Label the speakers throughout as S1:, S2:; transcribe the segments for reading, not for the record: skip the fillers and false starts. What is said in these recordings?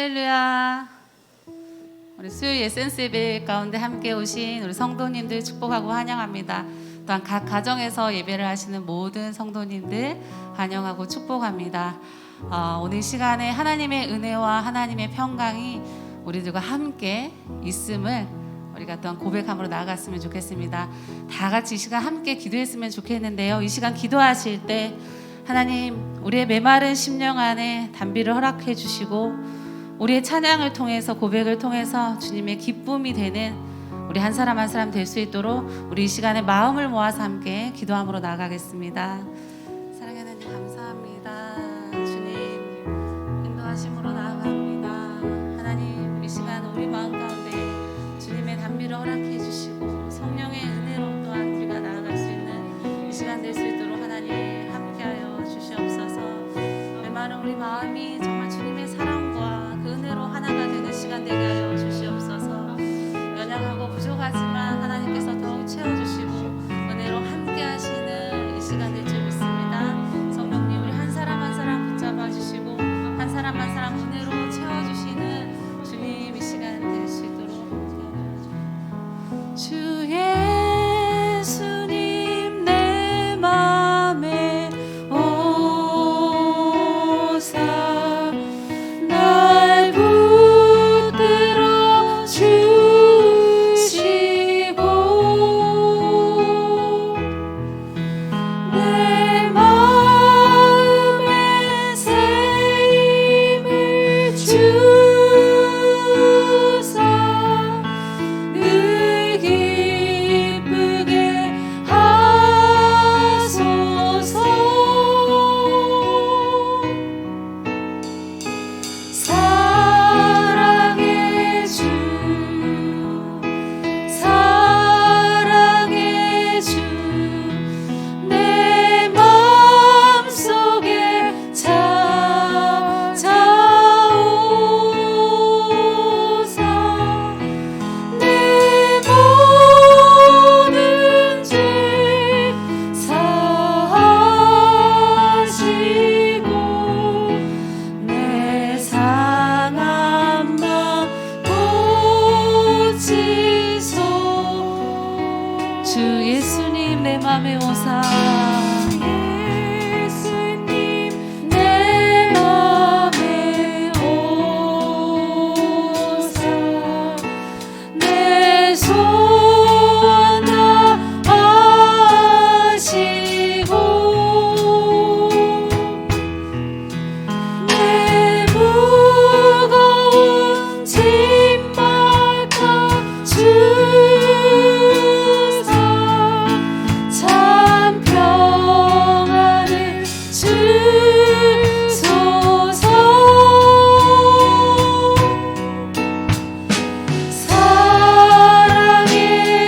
S1: 할렐루야. 우리 수요일 에센스 예배 가운데 함께 오신 우리 성도님들 축복하고 환영합니다. 또한 각 가정에서 예배를 하시는 모든 성도님들 환영하고 축복합니다. 오늘 시간에 하나님의 은혜와 하나님의 평강이 우리들과 함께 있음을 우리가 또한 고백함으로 나아갔으면 좋겠습니다. 다 같이 이 시간 함께 기도했으면 좋겠는데요. 이 시간 기도하실 때 하나님, 우리의 메마른 심령 안에 단비를 허락해 주시고 우리의 찬양을 통해서, 고백을 통해서 주님의 기쁨이 되는 우리 한 사람 한 사람 될 수 있도록 우리 이 시간에 마음을 모아서 함께 기도함으로 나아가겠습니다. 사랑하는 하나님 감사합니다. 주님 인도하심으로 나아갑니다. 하나님, 이 시간 우리 마음 가운데 주님의 단비를 허락해 주시고 성령의 은혜로 또한 우리가 나아갈 수 있는 이 시간 될 수 있도록 하나님 함께하여 주시옵소서. 메마른 우리 마음이 정말 주님의 사랑과 그 은혜로 하나가 되는 시간 되게 하여 주시옵소서. 연약하고 부족하지만 하나님께서 더욱 채워주시고 은혜로 함께 하시는 이 시간 될 줄 믿습니다. 성령님, 우리 한 사람 한 사람 붙잡아 주시고 한 사람 한 사람 은혜로 채워주시는 주님 이 시간 될 수 있도록 주 예수님 내 맘에 오사 날 붙들어 주시고 내 마음에 새 힘을 주사 늘 기쁘게 하소서. 사랑의 주, 사랑의 주, 내 마음속에 찾아오사 내 모든 죄 사하시고 내 상한 맘 고치소. 주 예수님 내 맘에 오사 예수님 내 맘에 오사 내 소원 다 아시고 내 무거운 짐 맡아 주사 참 평안을 주소서. 사랑의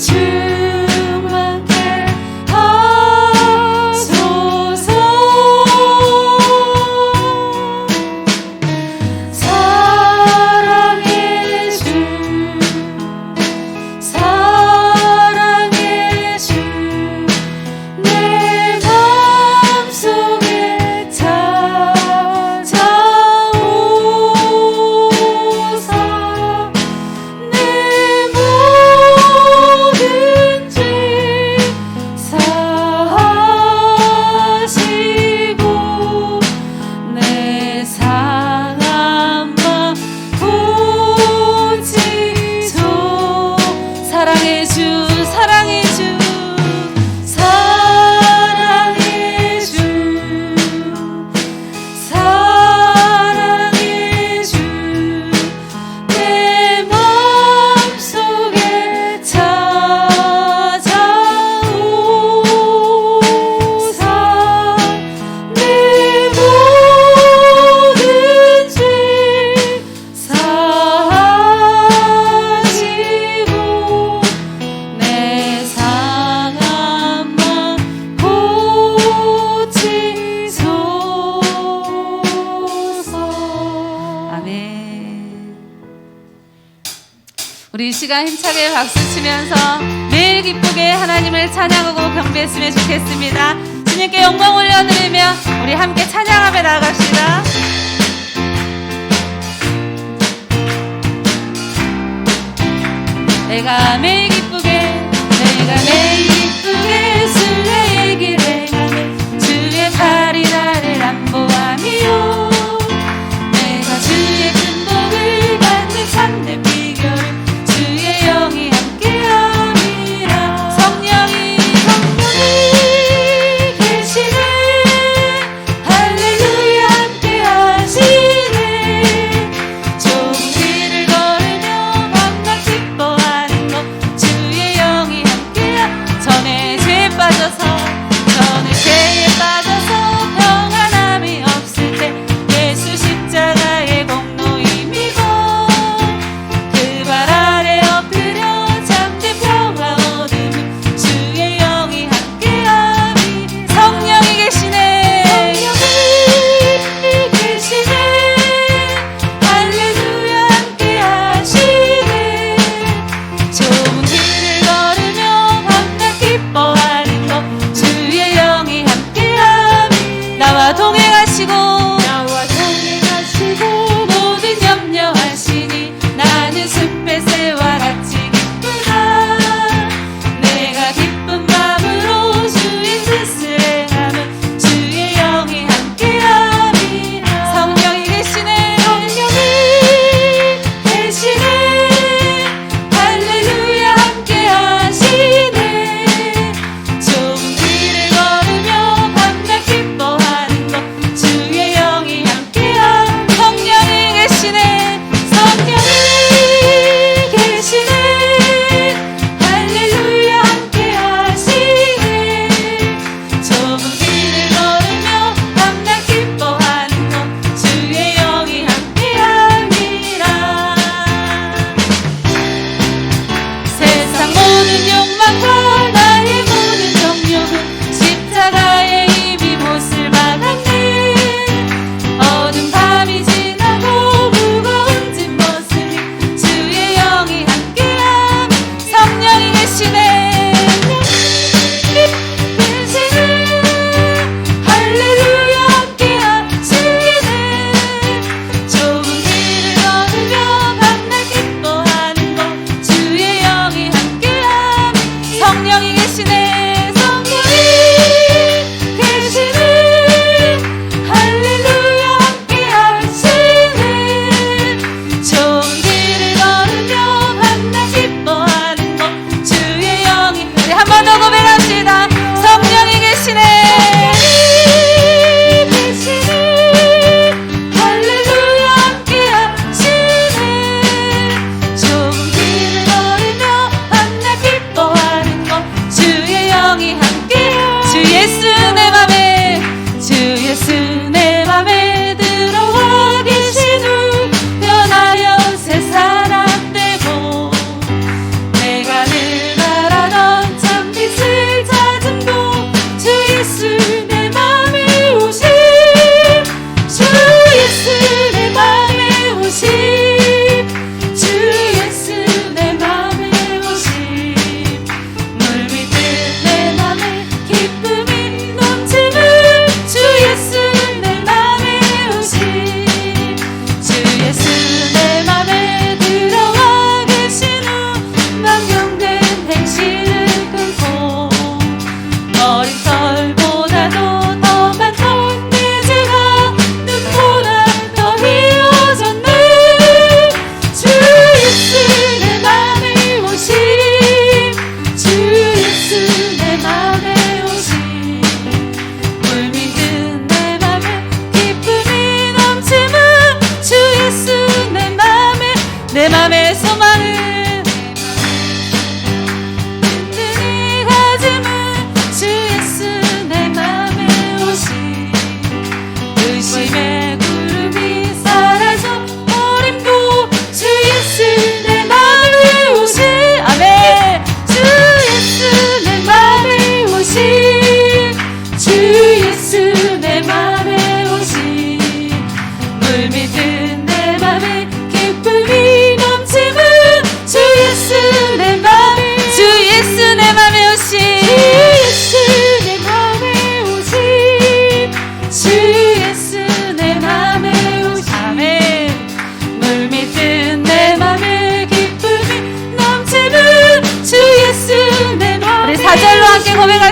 S1: 충만케 하소서. 사랑의 주, 사랑의 주, 내 맘속에 찾아오사. 내 모든 죄 사하시고 내 상한 맘 고치소. 사랑의 주, 사랑의 주, 사랑의 주, 사랑의 주, 내 맘속에 찾아오사. 내 모든 죄 사하시고 내 상한 맘 고치소서. 아멘. 우리 이 시간 힘차게 박수치면서 매일 기쁘게 하나님을 찬양하고 경배했으면 좋겠습니다. 주님께 영광 올려드리며 우리 함께 찬양하며 나아갑시다. 내가 매일 기쁘게, 내가 매일 기쁘게 순례의 길을 가네. 주의 팔이 나를 안보하며 내가 주의 큰 복을 받는 참된 비결, 주의 영이 함께함이라. 성령이 계시네. 할렐루야 함께하시네. 좋은 길을 걸으며 밤낮 기뻐하는 것, 주의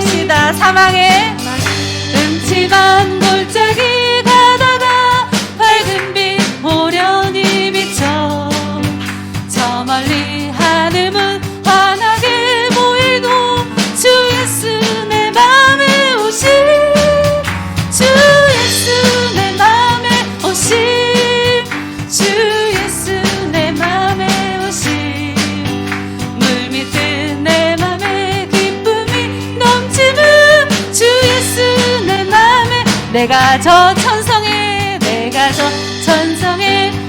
S1: 고백합시다. 사망의 음침한 골짜기 가다가 밝은 빛 호련히 비쳐 저 멀리 하늘문 환하게 보이고 주 예수 내 맘에 오시 주 예수 내 맘에 오시 주 예수 내 맘에 오시 물 밑은 내 맘에 기쁨이 넘치는 주 예수 내 맘에 내가 저 천성에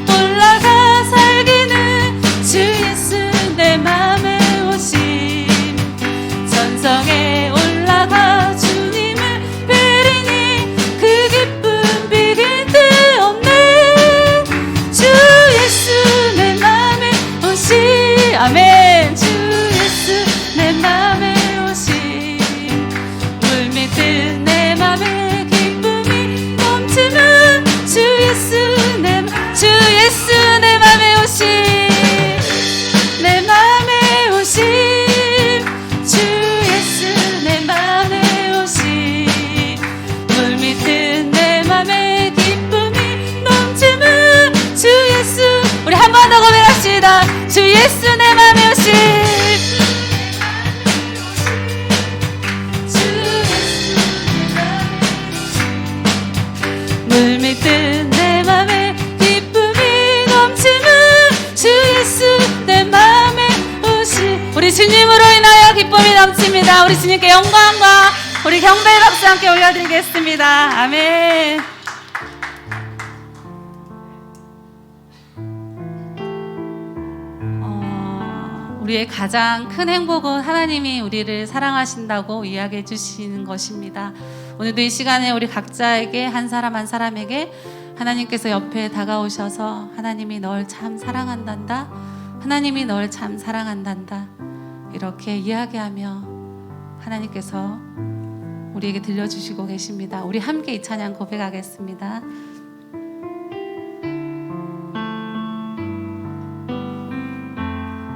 S1: 올라가 살기는 주 예수 내 맘에 오심 천성에 올라가 주님을 뵈리니 그 기쁨 비길 데 없네 주 예수 내 맘에 오시 아멘 주 예수 내 맘에 오시 물 밑은 내 맘에 기쁨이 넘치는 주 예수 내 맘에 오시 내 맘에 오시 주 예수 내 맘에 오시 물 밑은 내 맘에 기쁨이 넘치는 주 예수 우리 한 번 더 고백합시다 주 예수 내 맘에 오시 물 밑은 내 맘에 기쁨이 넘치는 주 예수 내 맘에 오시 우리 주님으로 인하여 기쁨이 넘칩니다. 우리 주님께 영광과 우리 경배의 박수 함께 올려드리겠습니다. 아멘. 우리의 가장 큰 행복은 하나님이 우리를 사랑하신다고 이야기해 주시는 것입니다. 오늘도 이 시간에 우리 각자에게 한 사람 한 사람에게 하나님께서 옆에 다가오셔서 하나님이 널 참 사랑한단다. 하나님이 널 참 사랑한단다. 이렇게 이야기하며 하나님께서 우리에게 들려주시고 계십니다. 우리 함께 이 찬양 고백하겠습니다.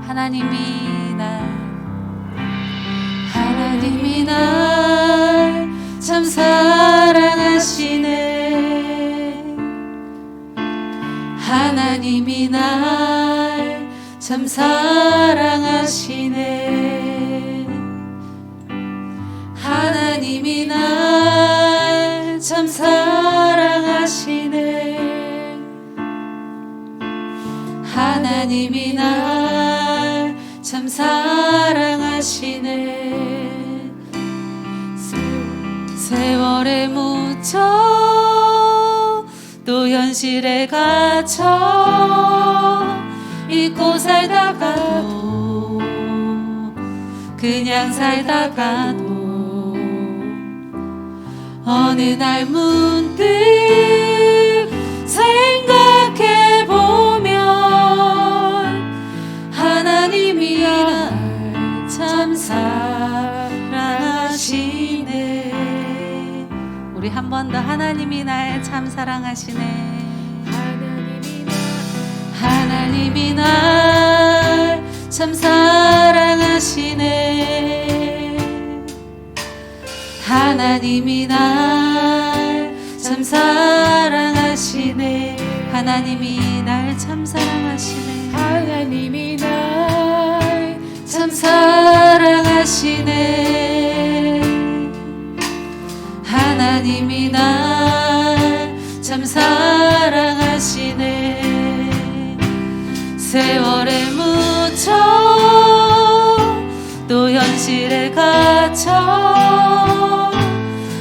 S1: 하나님이 날 참 사랑하시네 하나님이 날 참 사랑하시네 하나님이 날 참 사랑하시네 하나님이 날 참 사랑하시네 세월에 묻혀 또 현실에 갇혀 잊고 살다가도 그냥 살다가도 어느 날 문득 생각해보면 하나님이 날 참 사랑하시네 우리 한 번 더 하나님이 날 참 사랑하시네 하나님이 날 참 사랑하시네 하나님이 날 참 사랑하시네 하나님이 날 참 사랑하시네 하나님이 날 참 사랑하시네 하나님이 날 참 사랑하시네 세월에 묻혀 또 현실에 갇혀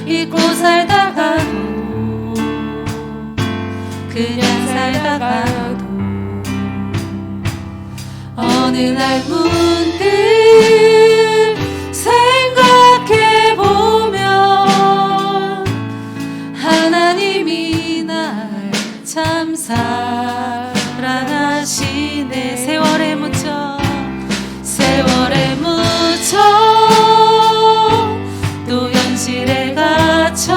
S1: 잊고 살다가도 그냥 살다가도 어느 날 문득 생각해보면 하나님이 날 참 사랑하시네 세월에 묻혀 또 현실에 갇혀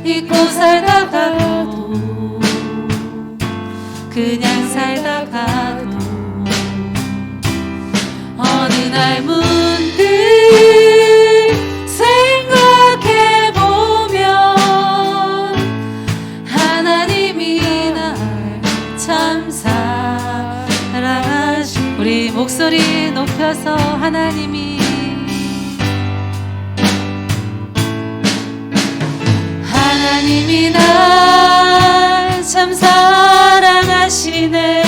S1: 잊고 살다가도 그냥 살다가도 어느 날 문득 하나님이 날 참 사랑하시네.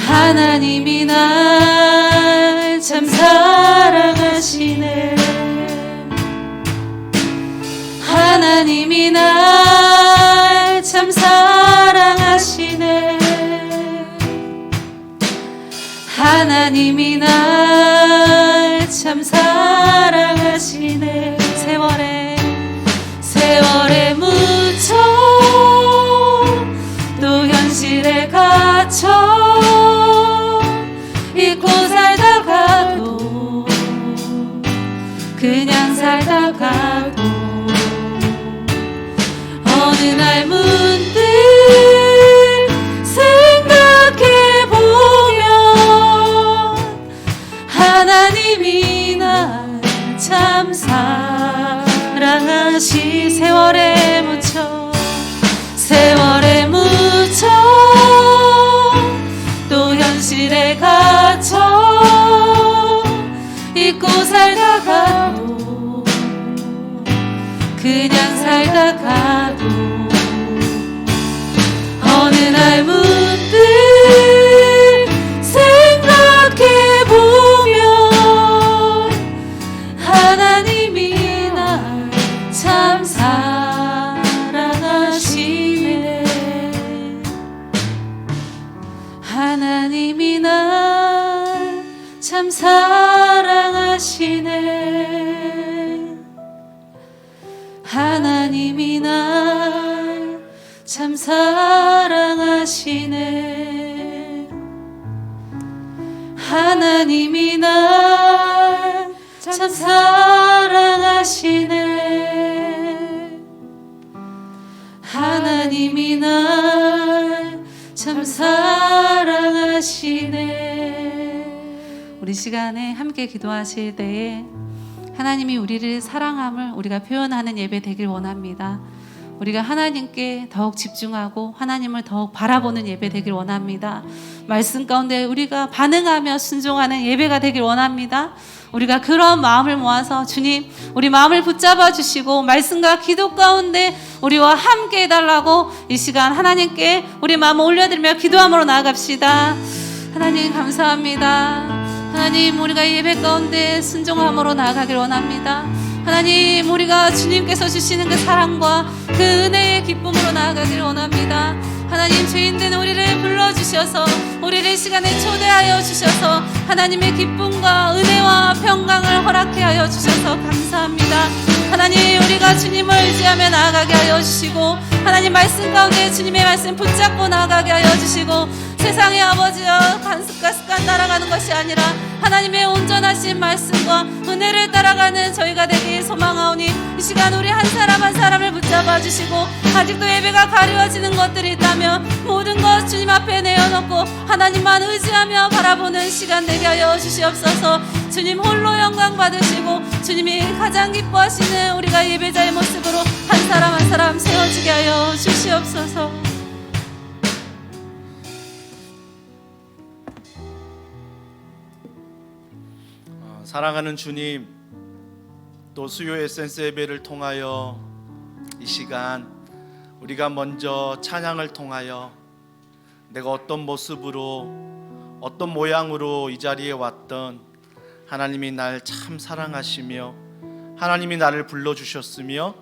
S1: 하나님이 날 참 사랑하시네. 하나님이 날 참 사랑하시네. 하나님이 날 참 사랑하시네. 세월에 묻혀 또 현실에 갇혀 잊고 살다가도 그냥 살다가도 어느 날 문득 생각해보면 하나님이 날 참 사랑하시. 세월에 묻혀 또 현실에 갇혀 잊고 살다가도 그냥 살다가도 어느 날 문득 생각해보면 하나님이 날 참 사랑하시네. 하나님이 날 참 사랑하시네. 하나님이 날 참 사랑하시네. 하나님이 날 참 사랑하시네. 하나님이 날 참 사랑하시네. 우리 시간에 함께 기도하실 때에 하나님이 우리를 사랑함을 우리가 표현하는 예배 되길 원합니다. 우리가 하나님께 더욱 집중하고 하나님을 더욱 바라보는 예배 되길 원합니다. 말씀 가운데 우리가 반응하며 순종하는 예배가 되길 원합니다. 우리가 그런 마음을 모아서 주님, 우리 마음을 붙잡아 주시고 말씀과 기도 가운데 우리와 함께 해달라고 이 시간 하나님께 우리 마음을 올려드리며 기도함으로 나아갑시다. 하나님 감사합니다. 하나님, 우리가 예배 가운데 순종함으로 나아가길 원합니다. 하나님, 우리가 주님께서 주시는 그 사랑과 그 은혜의 기쁨으로 나아가길 원합니다. 하나님, 죄인된 우리를 불러주셔서 우리를 이 시간에 초대하여 주셔서 하나님의 기쁨과 은혜와 평강을 허락해 하여 주셔서 감사합니다. 하나님, 우리가 주님을 의지하며 나아가게 하여 주시고 하나님 말씀 가운데 주님의 말씀 붙잡고 나아가게 하여 주시고 세상의 아버지여 간습과 습관 따라가는 것이 아니라 하나님의 온전하신 말씀과 은혜를 따라가는 저희가 되길 소망하오니 이 시간 우리 한 사람 한 사람을 붙잡아 주시고 아직도 예배가 가려워지는 것들이 있다면 모든 것 주님 앞에 내어놓고 하나님만 의지하며 바라보는 시간 되게 하여 주시옵소서. 주님 홀로 영광 받으시고 주님이 가장 기뻐하시는 우리가 예배자의 모습으로 한 사람 한 사람 세워지게 하여 주시옵소서.
S2: 사랑하는 주님, 또 수요 에센스 예배를 통하여 이 시간 우리가 먼저 찬양을 통하여 내가 어떤 모습으로 어떤 모양으로 이 자리에 왔던 하나님이 날 참 사랑하시며 하나님이 나를 불러주셨으며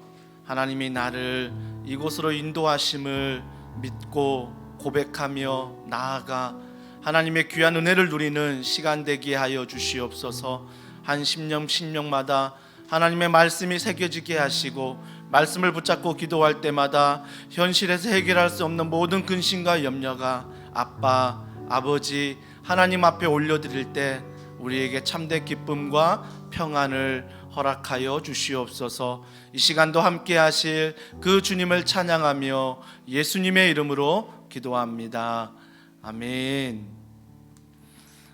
S2: 하나님이 나를 이곳으로 인도하심을 믿고 고백하며 나아가 하나님의 귀한 은혜를 누리는 시간 되게 하여 주시옵소서. 한 심령마다 하나님의 말씀이 새겨지게 하시고 말씀을 붙잡고 기도할 때마다 현실에서 해결할 수 없는 모든 근심과 염려가 아빠, 아버지 하나님 앞에 올려드릴 때 우리에게 참된 기쁨과 평안을 허락하여 주시옵소서. 이 시간도 함께 하실 그 주님을 찬양하며 예수님의 이름으로 기도합니다. 아멘.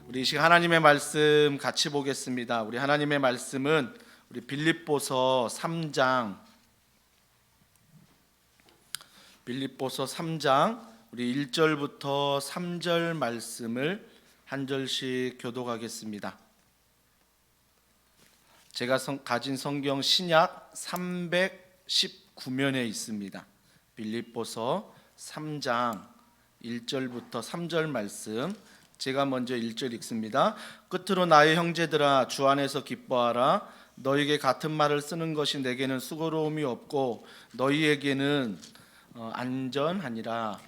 S2: 우리 이 시간 하나님의 말씀 같이 보겠습니다. 우리 하나님의 말씀은 우리 빌립보서 3장 우리 1절부터 3절 말씀을 한 절씩 교독하겠습니다. 제가 가진 성경 신약 319면에 있습니다. 빌립보서 3장 1절부터 3절 말씀, 제가 먼저 1절 읽습니다. 끝으로 나의 형제들아, 주 안에서 기뻐하라. 너희에게 같은 말을 쓰는 것이 내게는 수고로움이 없고 너희에게는 안전하니라.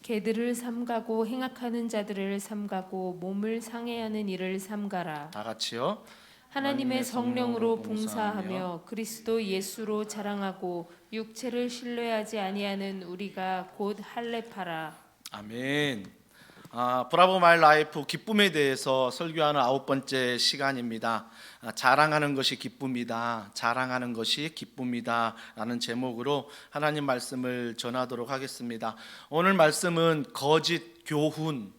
S3: 개들을 삼가고 행악하는 자들을 삼가고 몸을 상해하는 일을 삼가라.
S2: 다 같이요.
S3: 하나님의 성령으로 봉사하며 그리스도 예수로 자랑하고 육체를 신뢰하지 아니하는 우리가 곧 할례파라.
S2: 아멘. 브라보 마이 라이프 기쁨에 대해서 설교하는 9번째 시간입니다. 자랑하는 것이 기쁨이다. 자랑하는 것이 기쁨이다 라는 제목으로 하나님 말씀을 전하도록 하겠습니다. 오늘 말씀은 거짓 교훈,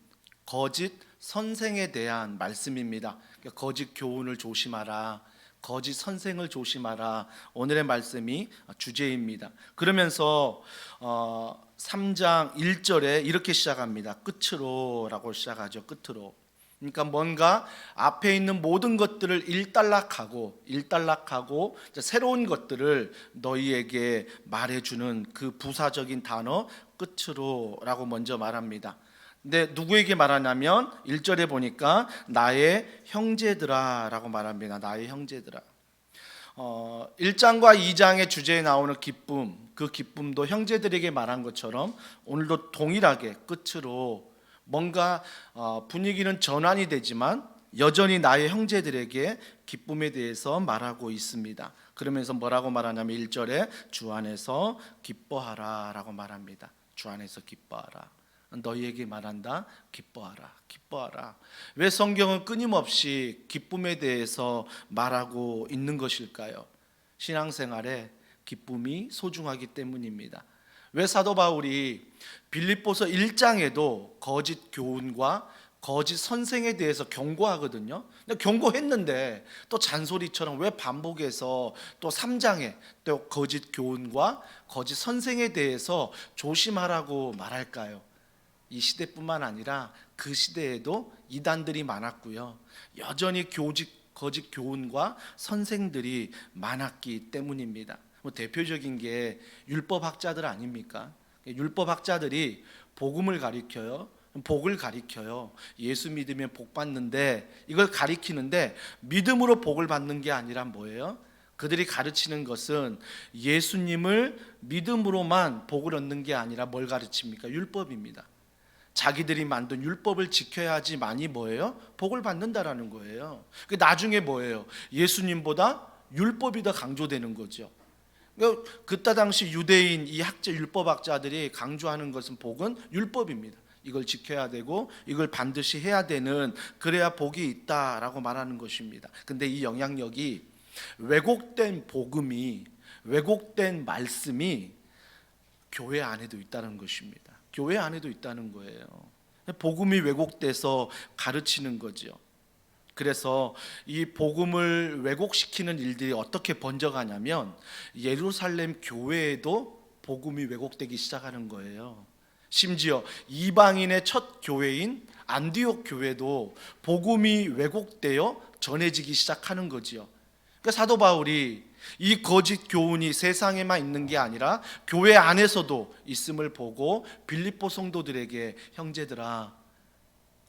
S2: 거짓 선생에 대한 말씀입니다. 거짓 교훈을 조심하라, 거짓 선생을 조심하라, 오늘의 말씀이 주제입니다. 그러면서 3장 1절에 이렇게 시작합니다. 끝으로 라고 시작하죠. 끝으로. 그러니까 뭔가 앞에 있는 모든 것들을 일단락하고 새로운 것들을 너희에게 말해주는 그 부사적인 단어 끝으로 라고 먼저 말합니다. 근데 누구에게 말하냐면 1절에 보니까 나의 형제들아 라고 말합니다. 나의 형제들아. 1장과 2장의 주제에 나오는 기쁨, 그 기쁨도 형제들에게 말한 것처럼 오늘도 동일하게 끝으로 뭔가 분위기는 전환이 되지만 여전히 나의 형제들에게 기쁨에 대해서 말하고 있습니다. 그러면서 뭐라고 말하냐면 1절에 주 안에서 기뻐하라 라고 말합니다. 주 안에서 기뻐하라. 너희에게 말한다. 기뻐하라. 기뻐하라. 왜 성경은 끊임없이 기쁨에 대해서 말하고 있는 것일까요? 신앙생활에 기쁨이 소중하기 때문입니다. 왜 사도 바울이 빌립보서 1장에도 거짓 교훈과 거짓 선생에 대해서 경고하거든요. 근데 경고했는데 또 잔소리처럼 왜 반복해서 또 3장에 또 거짓 교훈과 거짓 선생에 대해서 조심하라고 말할까요? 이 시대뿐만 아니라 그 시대에도 이단들이 많았고요. 여전히 거짓 교훈과 선생들이 많았기 때문입니다. 대표적인 게 율법학자들 아닙니까? 율법학자들이 복음을 가리켜요. 복을 가리켜요. 예수 믿으면 복 받는데 이걸 가리키는데 믿음으로 복을 받는 게 아니라 뭐예요? 그들이 가르치는 것은 예수님을 믿음으로만 복을 얻는 게 아니라 뭘 가르칩니까? 율법입니다. 자기들이 만든 율법을 지켜야지만이 뭐예요? 복을 받는다라는 거예요. 나중에 뭐예요? 예수님보다 율법이 더 강조되는 거죠. 그때 당시 유대인 이 율법학자들이 강조하는 것은 복은 율법입니다. 이걸 지켜야 되고 이걸 반드시 해야 되는, 그래야 복이 있다라고 말하는 것입니다. 근데 이 영향력이 왜곡된 복음이, 왜곡된 말씀이 교회 안에도 있다는 것입니다. 교회 안에도 있다는 거예요. 복음이 왜곡돼서 가르치는 거죠. 그래서 이 복음을 왜곡시키는 일들이 어떻게 번져가냐면 예루살렘 교회에도 복음이 왜곡되기 시작하는 거예요. 심지어 이방인의 첫 교회인 안디옥 교회도 복음이 왜곡되어 전해지기 시작하는 거지요. 그러니까 사도 바울이 이 거짓 교훈이 세상에만 있는 게 아니라 교회 안에서도 있음을 보고 빌립보 성도들에게 형제들아,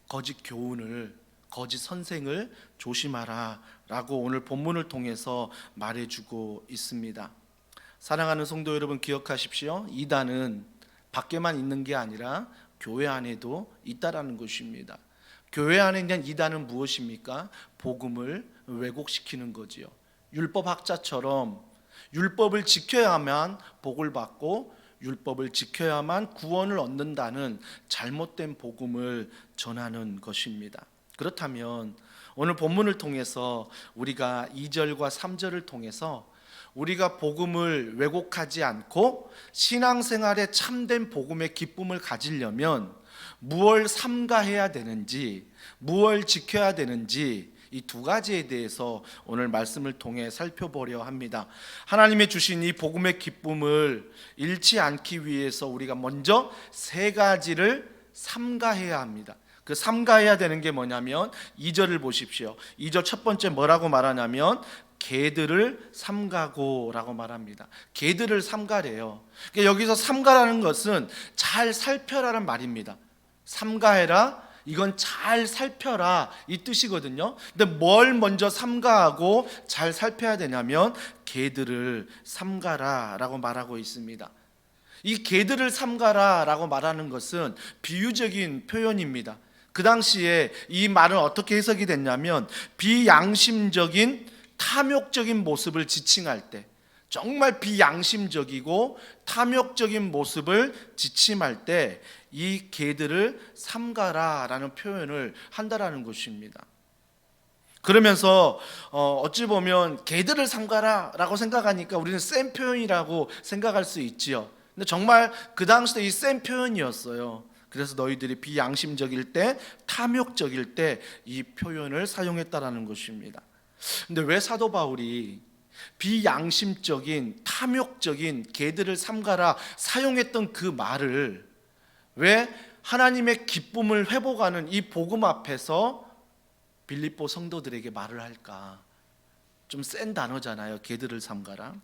S2: 거짓 교훈을, 거짓 선생을 조심하라 라고 오늘 본문을 통해서 말해주고 있습니다. 사랑하는 성도 여러분, 기억하십시오. 이단은 밖에만 있는 게 아니라 교회 안에도 있다라는 것입니다. 교회 안에 있는 이단은 무엇입니까? 복음을 왜곡시키는 거지요. 율법학자처럼 율법을 지켜야만 복을 받고 율법을 지켜야만 구원을 얻는다는 잘못된 복음을 전하는 것입니다. 그렇다면 오늘 본문을 통해서 우리가 2절과 3절을 통해서 우리가 복음을 왜곡하지 않고 신앙생활에 참된 복음의 기쁨을 가지려면 무엇을 삼가해야 되는지, 무엇을 지켜야 되는지, 이 두 가지에 대해서 오늘 말씀을 통해 살펴보려 합니다. 하나님의 주신 이 복음의 기쁨을 잃지 않기 위해서 우리가 먼저 세 가지를 삼가해야 합니다. 그 삼가해야 되는 게 뭐냐면 2절을 보십시오. 2절 첫 번째 뭐라고 말하냐면 개들을 삼가고라고 말합니다. 개들을 삼가래요. 그러니까 여기서 삼가라는 것은 잘 살펴라는 말입니다. 삼가해라, 이건 잘 살펴라 이 뜻이거든요. 근데 뭘 먼저 삼가하고 잘 살펴야 되냐면 개들을 삼가라라고 말하고 있습니다. 이 개들을 삼가라라고 말하는 것은 비유적인 표현입니다. 그 당시에 이 말은 어떻게 해석이 됐냐면 비양심적인 탐욕적인 모습을 지칭할 때, 정말 비양심적이고 탐욕적인 모습을 지침할 때 이 개들을 삼가라라는 표현을 한다라는 것입니다. 그러면서 어찌 보면 개들을 삼가라라고 생각하니까 우리는 센 표현이라고 생각할 수 있지요. 근데 정말 그 당시에 이 센 표현이었어요. 그래서 너희들이 비양심적일 때, 탐욕적일 때 이 표현을 사용했다라는 것입니다. 근데 왜 사도 바울이 비양심적인 탐욕적인 개들을 삼가라 사용했던 그 말을 왜 하나님의 기쁨을 회복하는 이 복음 앞에서 빌립보 성도들에게 말을 할까? 좀 센 단어잖아요. 개들을 삼가라.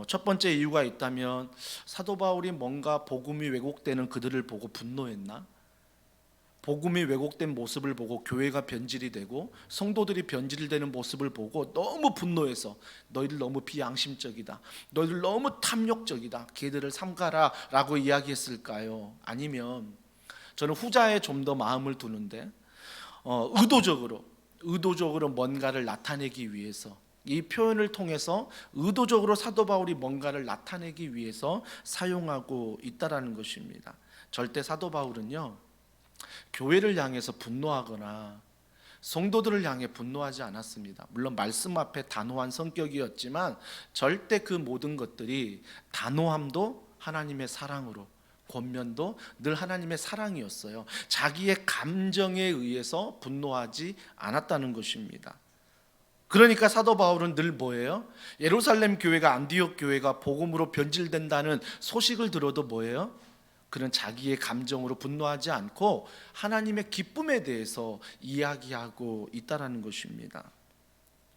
S2: 첫 번째 이유가 있다면 사도 바울이 뭔가 복음이 왜곡되는 그들을 보고 분노했나? 복음이 왜곡된 모습을 보고 교회가 변질이 되고 성도들이 변질이 되는 모습을 보고 너무 분노해서 너희들 너무 비양심적이다, 너희들 너무 탐욕적이다, 걔들을 삼가라 라고 이야기했을까요? 아니면 저는 후자에 좀 더 마음을 두는데 의도적으로 뭔가를 나타내기 위해서, 이 표현을 통해서 의도적으로 사도 바울이 뭔가를 나타내기 위해서 사용하고 있다라는 것입니다. 절대 사도 바울은요 교회를 향해서 분노하거나 성도들을 향해 분노하지 않았습니다. 물론 말씀 앞에 단호한 성격이었지만 절대 그 모든 것들이, 단호함도 하나님의 사랑으로, 권면도 늘 하나님의 사랑이었어요. 자기의 감정에 의해서 분노하지 않았다는 것입니다. 그러니까 사도 바울은 늘 뭐예요? 예루살렘 교회가, 안디옥 교회가 복음으로 변질된다는 소식을 들어도 뭐예요? 그는 자기의 감정으로 분노하지 않고 하나님의 기쁨에 대해서 이야기하고 있다는 것입니다.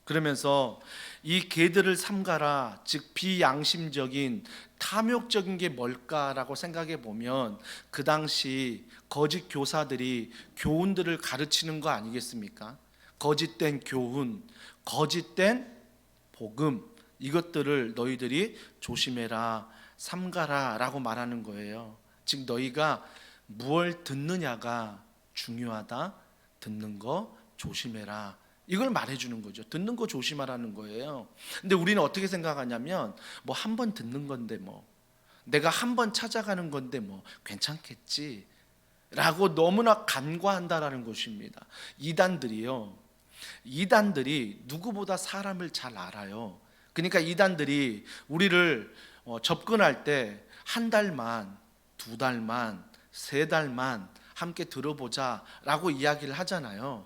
S2: 그러면서 이 개들을 삼가라, 즉 비양심적인 탐욕적인 게 뭘까라고 생각해 보면 그 당시 거짓 교사들이 교훈들을 가르치는 거 아니겠습니까? 거짓된 교훈, 거짓된 복음, 이것들을 너희들이 조심해라, 삼가라 라고 말하는 거예요. 즉 너희가 무엇을 듣느냐가 중요하다, 듣는 거 조심해라, 이걸 말해주는 거죠. 듣는 거 조심하라는 거예요. 근데 우리는 어떻게 생각하냐면 한 번 듣는 건데 내가 한 번 찾아가는 건데 괜찮겠지 라고 너무나 간과한다라는 것입니다. 이단들이 누구보다 사람을 잘 알아요. 그러니까 이단들이 우리를 접근할 때 한 달만, 두 달만, 세 달만 함께 들어보자 라고 이야기를 하잖아요.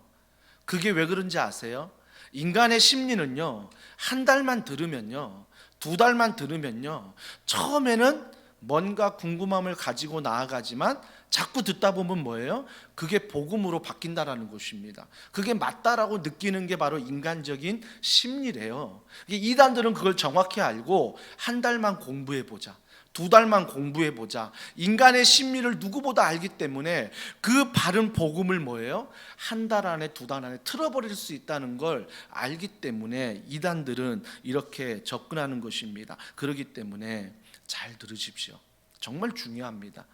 S2: 그게 왜 그런지 아세요? 인간의 심리는요, 한 달만 들으면요, 두 달만 들으면요, 처음에는 뭔가 궁금함을 가지고 나아가지만 자꾸 듣다 보면 뭐예요? 그게 복음으로 바뀐다라는 것입니다. 그게 맞다라고 느끼는 게 바로 인간적인 심리래요. 이단들은 그걸 정확히 알고 한 달만 공부해보자, 두 달만 공부해보자, 인간의 심리를 누구보다 알기 때문에 그 바른 복음을 뭐예요? 한 달 안에, 두 달 안에 틀어버릴 수 있다는 걸 알기 때문에 이단들은 이렇게 접근하는 것입니다. 그렇기 때문에 잘 들으십시오. 정말 중요합니다.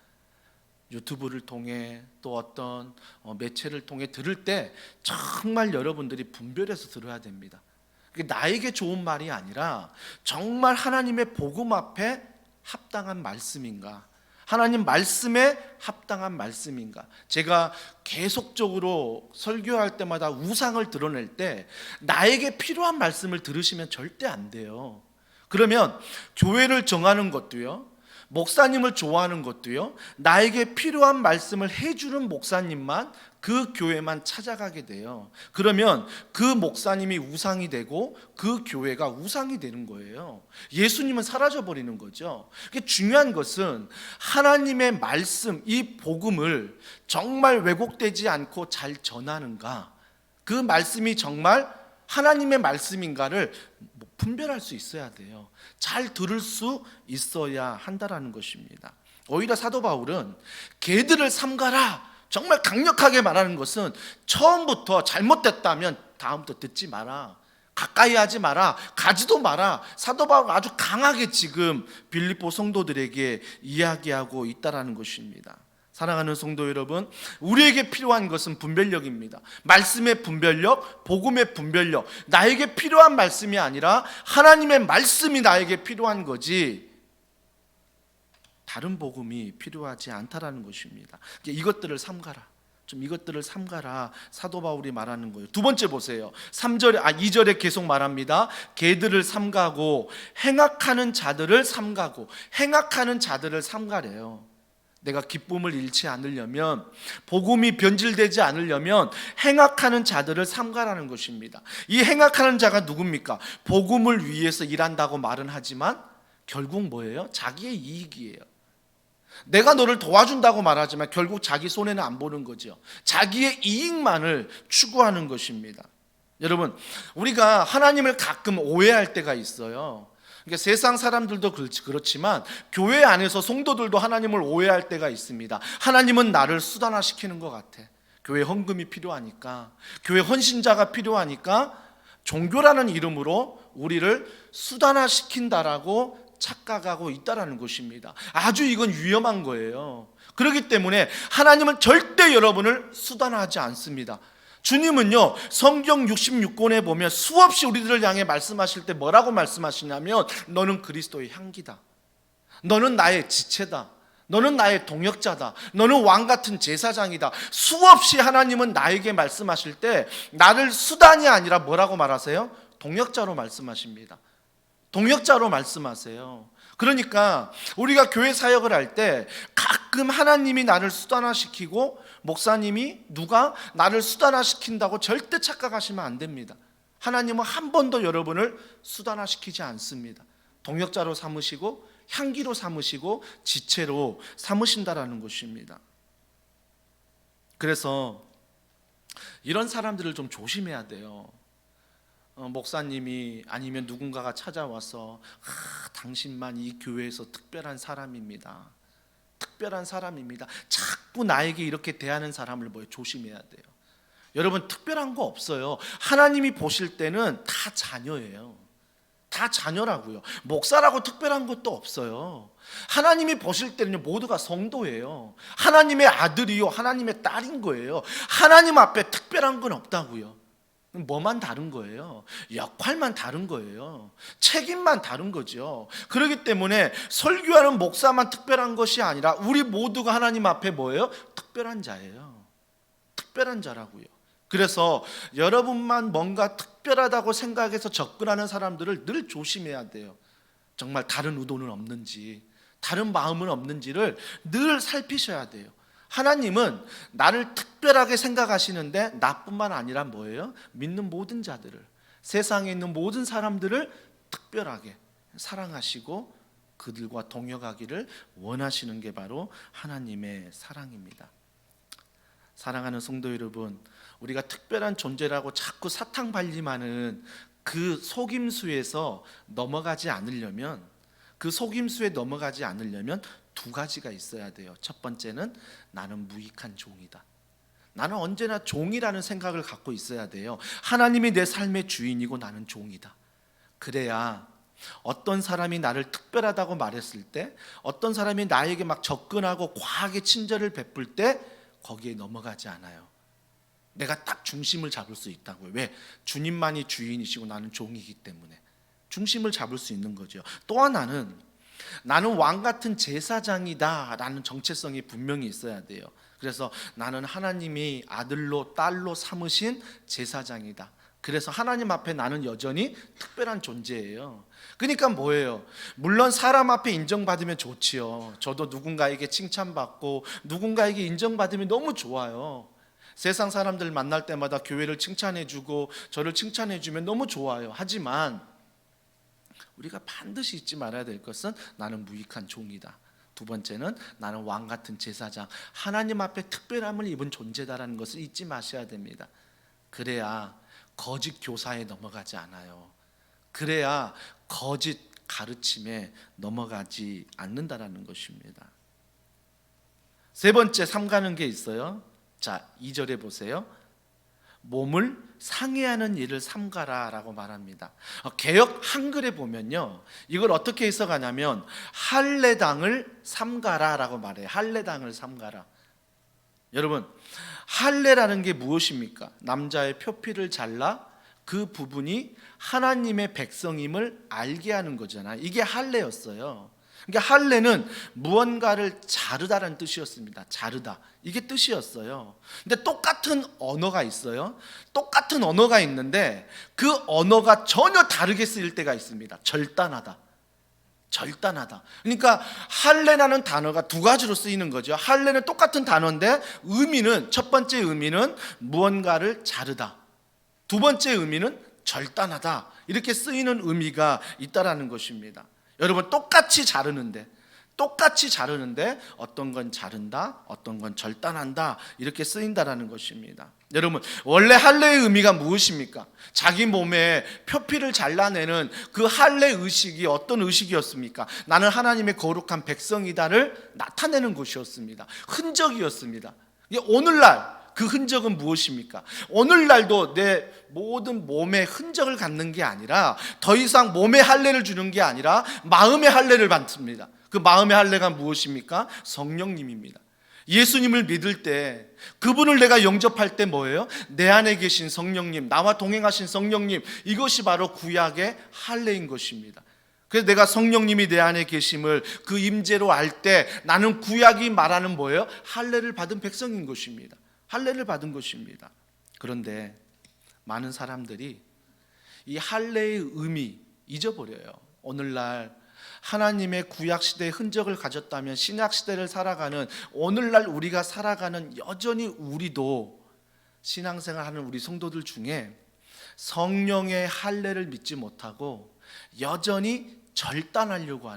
S2: 유튜브를 통해 또 어떤 매체를 통해 들을 때 정말 여러분들이 분별해서 들어야 됩니다. 나에게 좋은 말이 아니라 정말 하나님의 복음 앞에 합당한 말씀인가, 하나님 말씀에 합당한 말씀인가. 제가 계속적으로 설교할 때마다 우상을 드러낼 때 나에게 필요한 말씀을 들으시면 절대 안 돼요. 그러면 교회를 정하는 것도요, 목사님을 좋아하는 것도요, 나에게 필요한 말씀을 해주는 목사님만, 그 교회만 찾아가게 돼요. 그러면 그 목사님이 우상이 되고 그 교회가 우상이 되는 거예요. 예수님은 사라져 버리는 거죠. 중요한 것은 하나님의 말씀, 이 복음을 정말 왜곡되지 않고 잘 전하는가, 그 말씀이 정말 하나님의 말씀인가를 분별할 수 있어야 돼요. 잘 들을 수 있어야 한다라는 것입니다. 오히려 사도 바울은 개들을 삼가라, 정말 강력하게 말하는 것은 처음부터 잘못됐다면 다음부터 듣지 마라, 가까이 하지 마라, 가지도 마라. 사도 바울은 아주 강하게 지금 빌립보 성도들에게 이야기하고 있다라는 것입니다. 사랑하는 성도 여러분, 우리에게 필요한 것은 분별력입니다. 말씀의 분별력, 복음의 분별력. 나에게 필요한 말씀이 아니라 하나님의 말씀이 나에게 필요한 거지, 다른 복음이 필요하지 않다라는 것입니다. 이것들을 삼가라, 좀 이것들을 삼가라, 사도 바울이 말하는 거예요. 두 번째 보세요. 2절에 계속 말합니다. 개들을 삼가고 행악하는 자들을 삼가고, 행악하는 자들을 삼가래요. 내가 기쁨을 잃지 않으려면, 복음이 변질되지 않으려면 행악하는 자들을 삼가라는 것입니다. 이 행악하는 자가 누굽니까? 복음을 위해서 일한다고 말은 하지만 결국 뭐예요? 자기의 이익이에요. 내가 너를 도와준다고 말하지만 결국 자기 손해는 안 보는 거죠. 자기의 이익만을 추구하는 것입니다. 여러분, 우리가 하나님을 가끔 오해할 때가 있어요. 그러니까 세상 사람들도 그렇지만 교회 안에서 성도들도 하나님을 오해할 때가 있습니다. 하나님은 나를 수단화시키는 것 같아. 교회 헌금이 필요하니까, 교회 헌신자가 필요하니까 종교라는 이름으로 우리를 수단화시킨다라고 착각하고 있다라는 것입니다. 아주 이건 위험한 거예요. 그렇기 때문에 하나님은 절대 여러분을 수단화하지 않습니다. 주님은요, 성경 66권에 보면 수없이 우리들을 향해 말씀하실 때 뭐라고 말씀하시냐면, 너는 그리스도의 향기다, 너는 나의 지체다, 너는 나의 동역자다, 너는 왕같은 제사장이다. 수없이 하나님은 나에게 말씀하실 때 나를 수단이 아니라 뭐라고 말하세요? 동역자로 말씀하십니다. 동역자로 말씀하세요. 그러니까 우리가 교회 사역을 할 때 가끔 하나님이 나를 수단화시키고, 목사님이 누가 나를 수단화시킨다고 절대 착각하시면 안 됩니다. 하나님은 한 번도 여러분을 수단화시키지 않습니다. 동역자로 삼으시고 향기로 삼으시고 지체로 삼으신다라는 것입니다. 그래서 이런 사람들을 좀 조심해야 돼요. 목사님이 아니면 누군가가 찾아와서 당신만 이 교회에서 특별한 사람입니다, 특별한 사람입니다, 자꾸 나에게 이렇게 대하는 사람을 조심해야 돼요. 여러분, 특별한 거 없어요. 하나님이 보실 때는 다 자녀예요. 다 자녀라고요. 목사라고 특별한 것도 없어요. 하나님이 보실 때는 모두가 성도예요. 하나님의 아들이요, 하나님의 딸인 거예요. 하나님 앞에 특별한 건 없다고요. 뭐만 다른 거예요? 역할만 다른 거예요. 책임만 다른 거죠. 그렇기 때문에 설교하는 목사만 특별한 것이 아니라 우리 모두가 하나님 앞에 뭐예요? 특별한 자예요. 특별한 자라고요. 그래서 여러분만 뭔가 특별하다고 생각해서 접근하는 사람들을 늘 조심해야 돼요. 정말 다른 의도는 없는지, 다른 마음은 없는지를 늘 살피셔야 돼요. 하나님은 나를 특별하게 생각하시는데 나뿐만 아니라 뭐예요? 믿는 모든 자들을, 세상에 있는 모든 사람들을 특별하게 사랑하시고 그들과 동역하기를 원하시는 게 바로 하나님의 사랑입니다. 사랑하는 성도 여러분, 우리가 특별한 존재라고 자꾸 사탕발림하는 그 속임수에서 넘어가지 않으려면, 두 가지가 있어야 돼요. 첫 번째는 나는 무익한 종이다. 나는 언제나 종이라는 생각을 갖고 있어야 돼요. 하나님이 내 삶의 주인이고 나는 종이다. 그래야 어떤 사람이 나를 특별하다고 말했을 때, 어떤 사람이 나에게 막 접근하고 과하게 친절을 베풀 때 거기에 넘어가지 않아요. 내가 딱 중심을 잡을 수 있다고요. 왜? 주님만이 주인이시고 나는 종이기 때문에 중심을 잡을 수 있는 거죠. 또 하나는 나는 왕같은 제사장이다 라는 정체성이 분명히 있어야 돼요. 그래서 나는 하나님이 아들로 딸로 삼으신 제사장이다, 그래서 하나님 앞에 나는 여전히 특별한 존재예요. 그러니까 뭐예요? 물론 사람 앞에 인정받으면 좋지요. 저도 누군가에게 칭찬받고 누군가에게 인정받으면 너무 좋아요. 세상 사람들 만날 때마다 교회를 칭찬해주고 저를 칭찬해주면 너무 좋아요. 하지만 우리가 반드시 잊지 말아야 될 것은 나는 무익한 종이다. 두 번째는 나는 왕 같은 제사장, 하나님 앞에 특별함을 입은 존재다라는 것을 잊지 마셔야 됩니다. 그래야 거짓 교사에 넘어가지 않아요. 그래야 거짓 가르침에 넘어가지 않는다라는 것입니다. 세 번째 삼가는 게 있어요. 자, 2절에 보세요. 몸을 상해하는 일을 삼가라 라고 말합니다. 개역 한글에 보면요, 이걸 어떻게 해석하냐면 할례당을 삼가라 라고 말해요. 할례당을 삼가라. 여러분, 할례라는 게 무엇입니까? 남자의 표피를 잘라 그 부분이 하나님의 백성임을 알게 하는 거잖아요. 이게 할례였어요. 그러니까 할례는 무언가를 자르다라는 뜻이었습니다. 자르다, 이게 뜻이었어요. 근데 똑같은 언어가 있어요. 똑같은 언어가 있는데 그 언어가 전혀 다르게 쓰일 때가 있습니다. 절단하다, 절단하다. 그러니까 할례라는 단어가 두 가지로 쓰이는 거죠. 할례는 똑같은 단어인데 의미는, 첫 번째 의미는 무언가를 자르다, 두 번째 의미는 절단하다, 이렇게 쓰이는 의미가 있다라는 것입니다. 여러분, 똑같이 자르는데 어떤 건 자른다, 어떤 건 절단한다, 이렇게 쓰인다라는 것입니다. 여러분, 원래 할례의 의미가 무엇입니까? 자기 몸에 표피를 잘라내는 그 할례 의식이 어떤 의식이었습니까? 나는 하나님의 거룩한 백성이다를 나타내는 것이었습니다. 흔적이었습니다. 오늘날 그 흔적은 무엇입니까? 오늘날도 내 모든 몸에 흔적을 갖는 게 아니라, 더 이상 몸에 할례를 주는 게 아니라 마음의 할례를 받습니다. 그 마음의 할례가 무엇입니까? 성령님입니다. 예수님을 믿을 때, 그분을 내가 영접할 때 뭐예요? 내 안에 계신 성령님, 나와 동행하신 성령님, 이것이 바로 구약의 할례인 것입니다. 그래서 내가 성령님이 내 안에 계심을 그 임재로 알 때 나는 구약이 말하는 뭐예요? 할례를 받은 백성인 것입니다. 할례를 받은 것입니다. 그런데 많은 사람들이 이 할례의 의미 잊어버려요. 오늘날 하나님의 구약 시대의 흔적을 가졌다면 신약 시대를 살아가는 오늘날 우리가 살아가는, 여전히 우리도 신앙생활하는 우리 성도들 중에 성령의 할례를 믿지 못하고 여전히 절단하려고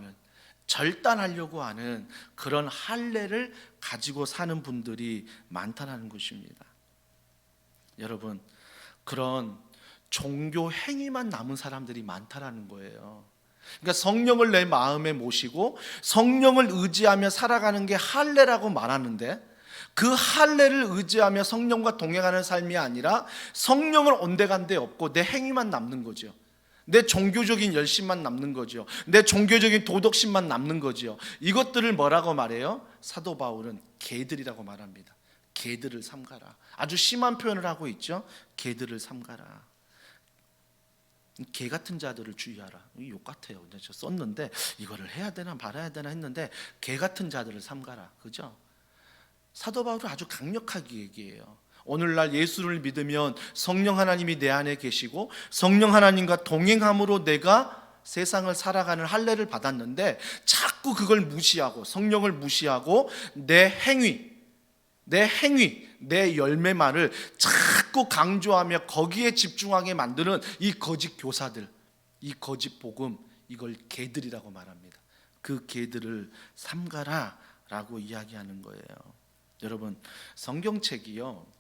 S2: 하는 그런 할례를 가지고 사는 분들이 많다는 것입니다. 여러분, 그런 종교 행위만 남은 사람들이 많다라는 거예요. 그러니까 성령을 내 마음에 모시고 성령을 의지하며 살아가는 게 할례라고 말하는데, 그 할례를 의지하며 성령과 동행하는 삶이 아니라 성령을 온데간데 없고 내 행위만 남는 거죠. 내 종교적인 열심만 남는 거죠. 내 종교적인 도덕심만 남는 거죠. 이것들을 뭐라고 말해요? 사도 바울은 개들이라고 말합니다. 개들을 삼가라. 아주 심한 표현을 하고 있죠. 개들을 삼가라. 개 같은 자들을 주의하라. 욕 같아요. 저 썼는데 이거를 해야 되나 말아야 되나 했는데 개 같은 자들을 삼가라. 그죠? 사도 바울은 아주 강력하게 얘기해요. 오늘날 예수를 믿으면 성령 하나님이 내 안에 계시고 성령 하나님과 동행함으로 내가 세상을 살아가는 할례를 받았는데, 자꾸 그걸 무시하고 성령을 무시하고 내 행위, 내 열매만을 자꾸 강조하며 거기에 집중하게 만드는 이 거짓 교사들, 이 거짓 복음, 이걸 개들이라고 말합니다. 그 개들을 삼가라 라고 이야기하는 거예요. 여러분, 성경책이요,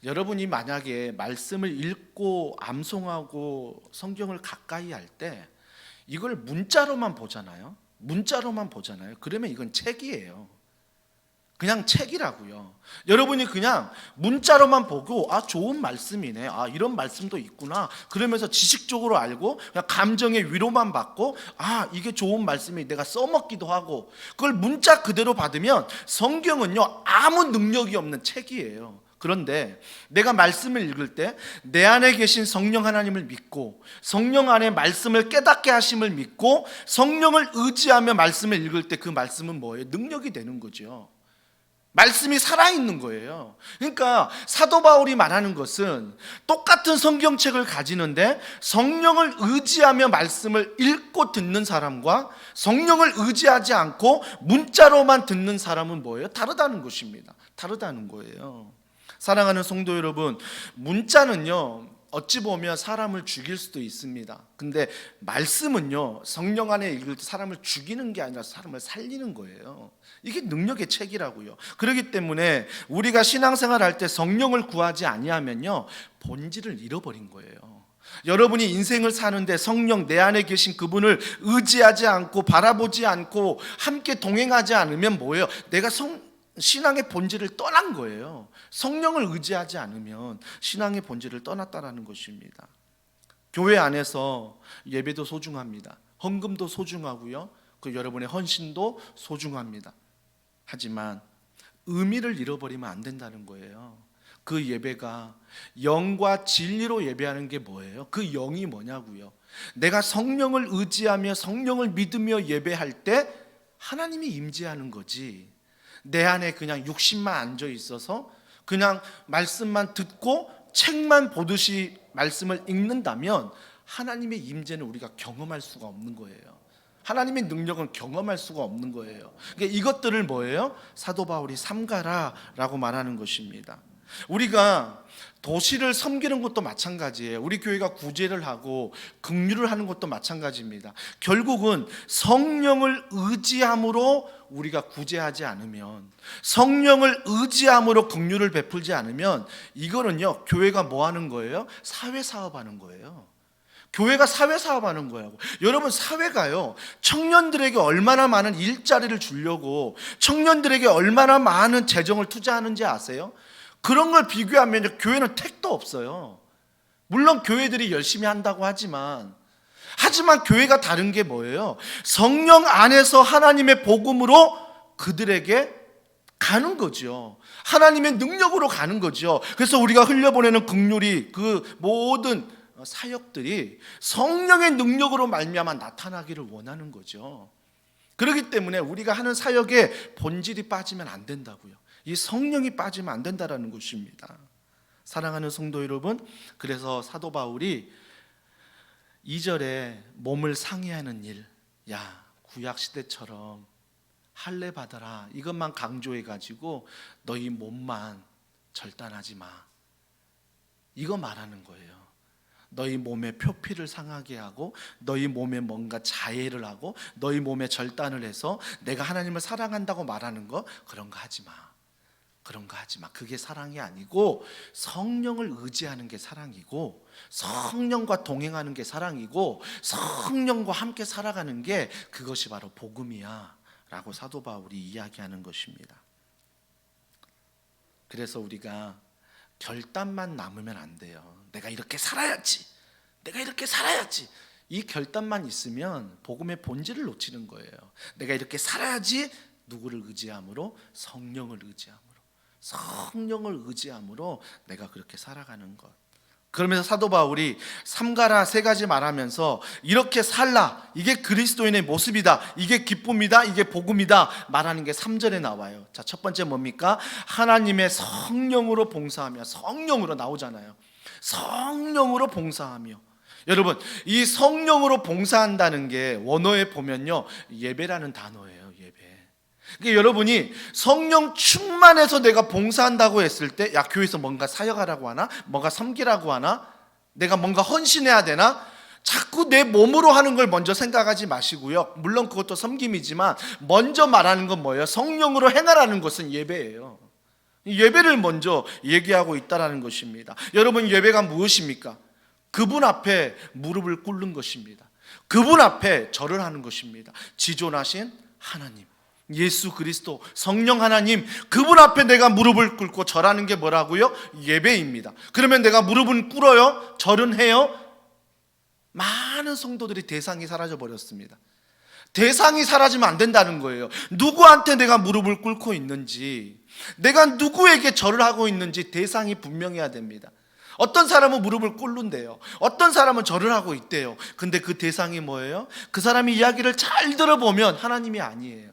S2: 여러분이 만약에 말씀을 읽고 암송하고 성경을 가까이 할 때 이걸 문자로만 보잖아요. 그러면 이건 책이에요. 그냥 책이라고요. 여러분이 그냥 문자로만 보고 좋은 말씀이네, 이런 말씀도 있구나, 그러면서 지식적으로 알고 그냥 감정의 위로만 받고 이게 좋은 말씀이 내가 써먹기도 하고, 그걸 문자 그대로 받으면 성경은요 아무 능력이 없는 책이에요. 그런데 내가 말씀을 읽을 때 내 안에 계신 성령 하나님을 믿고 성령 안에 말씀을 깨닫게 하심을 믿고 성령을 의지하며 말씀을 읽을 때 그 말씀은 뭐예요? 능력이 되는 거죠. 말씀이 살아있는 거예요. 그러니까 사도 바울이 말하는 것은 똑같은 성경책을 가지는데 성령을 의지하며 말씀을 읽고 듣는 사람과 성령을 의지하지 않고 문자로만 듣는 사람은 뭐예요? 다르다는 것입니다. 다르다는 거예요. 사랑하는 성도 여러분, 문자는요 어찌 보면 사람을 죽일 수도 있습니다. 근데 말씀은요 성령 안에 읽을 때 사람을 죽이는 게 아니라 사람을 살리는 거예요. 이게 능력의 책이라고요. 그렇기 때문에 우리가 신앙생활 할 때 성령을 구하지 아니하면요 본질을 잃어버린 거예요. 여러분이 인생을 사는데 성령 내 안에 계신 그분을 의지하지 않고 바라보지 않고 함께 동행하지 않으면 뭐예요? 내가 신앙의 본질을 떠난 거예요. 성령을 의지하지 않으면 신앙의 본질을 떠났다라는 것입니다. 교회 안에서 예배도 소중합니다. 헌금도 소중하고요. 그 여러분의 헌신도 소중합니다. 하지만 의미를 잃어버리면 안 된다는 거예요. 그 예배가 영과 진리로 예배하는 게 뭐예요? 그 영이 뭐냐고요? 내가 성령을 의지하며 성령을 믿으며 예배할 때 하나님이 임재하는 거지, 내 안에 그냥 육신만 앉아 있어서 그냥 말씀만 듣고 책만 보듯이 말씀을 읽는다면 하나님의 임재는 우리가 경험할 수가 없는 거예요. 하나님의 능력은 경험할 수가 없는 거예요. 그러니까 이것들을 뭐예요? 사도 바울이 삼가라라고 말하는 것입니다. 우리가 도시를 섬기는 것도 마찬가지예요. 우리 교회가 구제를 하고 긍휼을 하는 것도 마찬가지입니다. 결국은 성령을 의지함으로 우리가 구제하지 않으면, 성령을 의지함으로 긍휼을 베풀지 않으면 이거는요 교회가 뭐 하는 거예요? 사회사업하는 거예요. 교회가 사회사업하는 거예요. 여러분, 사회가요 청년들에게 얼마나 많은 일자리를 주려고 청년들에게 얼마나 많은 재정을 투자하는지 아세요? 그런 걸 비교하면 교회는 택도 없어요. 물론 교회들이 열심히 한다고 하지만 교회가 다른 게 뭐예요? 성령 안에서 하나님의 복음으로 그들에게 가는 거죠. 하나님의 능력으로 가는 거죠. 그래서 우리가 흘려보내는 긍휼이, 그 모든 사역들이 성령의 능력으로 말미암아 나타나기를 원하는 거죠. 그렇기 때문에 우리가 하는 사역에 본질이 빠지면 안 된다고요. 이 성령이 빠지면 안 된다는 것입니다. 사랑하는 성도 여러분, 그래서 사도 바울이 2절에 몸을 상해하는 일, 구약 시대처럼 할례 받아라 이것만 강조해 가지고 너희 몸만 절단하지 마, 이거 말하는 거예요. 너희 몸에 표피를 상하게 하고 너희 몸에 뭔가 자해를 하고 너희 몸에 절단을 해서 내가 하나님을 사랑한다고 말하는 거, 그런 거 하지 마. 그런 거 하지 마. 그게 사랑이 아니고 성령을 의지하는 게 사랑이고 성령과 동행하는 게 사랑이고 성령과 함께 살아가는 게 그것이 바로 복음이야 라고 사도 바울이 이야기하는 것입니다. 그래서 우리가 결단만 남으면 안 돼요. 내가 이렇게 살아야지, 내가 이렇게 살아야지, 이 결단만 있으면 복음의 본질을 놓치는 거예요. 내가 이렇게 살아야지. 누구를 의지함으로? 성령을 의지함으로. 성령을 의지함으로 내가 그렇게 살아가는 것. 그러면서 사도 바울이 삼가라 세 가지 말하면서 이렇게 살라, 이게 그리스도인의 모습이다, 이게 기쁨이다, 이게 복음이다 말하는 게 3절에 나와요. 자, 첫 번째 뭡니까? 하나님의 성령으로 봉사하며. 성령으로 나오잖아요. 성령으로 봉사하며. 여러분, 이 성령으로 봉사한다는 게 원어에 보면요 예배라는 단어예요. 그러니까 여러분이 성령 충만해서 내가 봉사한다고 했을 때, 교회에서 뭔가 사역하라고 하나? 뭔가 섬기라고 하나? 내가 뭔가 헌신해야 되나? 자꾸 내 몸으로 하는 걸 먼저 생각하지 마시고요. 물론 그것도 섬김이지만 먼저 말하는 건 뭐예요? 성령으로 행하라는 것은 예배예요. 예배를 먼저 얘기하고 있다는 것입니다. 여러분, 예배가 무엇입니까? 그분 앞에 무릎을 꿇는 것입니다. 그분 앞에 절을 하는 것입니다. 지존하신 하나님, 예수 그리스도, 성령 하나님, 그분 앞에 내가 무릎을 꿇고 절하는 게 뭐라고요? 예배입니다. 그러면 내가 무릎은 꿇어요? 절은 해요? 많은 성도들이 대상이 사라져 버렸습니다. 대상이 사라지면 안 된다는 거예요. 누구한테 내가 무릎을 꿇고 있는지, 내가 누구에게 절을 하고 있는지 대상이 분명해야 됩니다. 어떤 사람은 무릎을 꿇는데요, 어떤 사람은 절을 하고 있대요. 근데 그 대상이 뭐예요? 그 사람이 이야기를 잘 들어보면 하나님이 아니에요.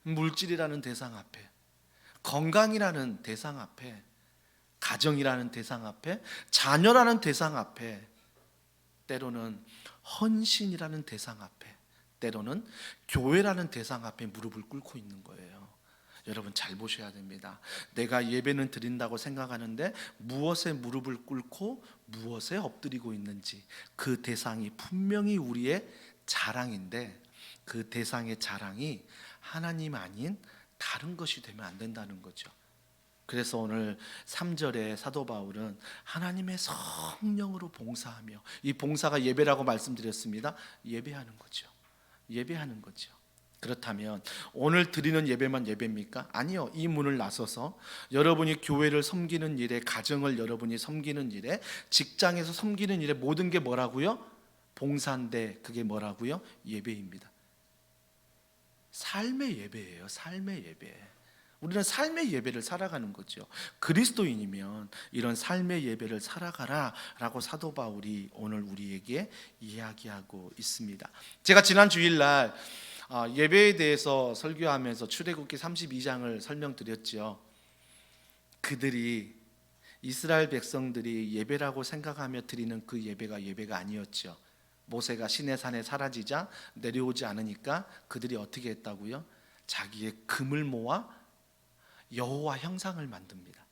S2: 물질이라는 대상 앞에, 건강이라는 대상 앞에, 가정이라는 대상 앞에, 자녀라는 대상 앞에, 때로는 헌신이라는 대상 앞에, 때로는 교회라는 대상 앞에 무릎을 꿇고 있는 거예요. 여러분 잘 보셔야 됩니다. 내가 예배는 드린다고 생각하는데 무엇에 무릎을 꿇고 무엇에 엎드리고 있는지, 그 대상이 분명히 우리의 자랑인데 그 대상의 자랑이 하나님 아닌 다른 것이 되면 안 된다는 거죠. 그래서 오늘 3절에 사도 바울은 하나님의 성령으로 봉사하며, 이 봉사가 예배라고 말씀드렸습니다. 예배하는 거죠. 예배하는 거죠. 그렇다면 오늘 드리는 예배만 예배입니까? 아니요. 이 문을 나서서 여러분이 교회를 섬기는 일에, 가정을 여러분이 섬기는 일에, 직장에서 섬기는 일에 모든 게 뭐라고요? 봉사인데 그게 뭐라고요? 예배입니다. 삶의 예배예요. 삶의 예배. 우리는 삶의 예배를 살아가는 거죠. 그리스도인이면 이런 삶의 예배를 살아가라 라고 사도 바울이 오늘 우리에게 이야기하고 있습니다. 제가 지난 주일날 예배에 대해서 설교하면서 출애굽기 32장을 설명드렸죠. 그들이, 이스라엘 백성들이 예배라고 생각하며 드리는 그 예배가 아니었죠. 모세가 시내산에 사라지자 내려오지 않으니까 그들이 어떻게 했다고요? 자기의 금을 모아 여호와 형상을 만듭니다.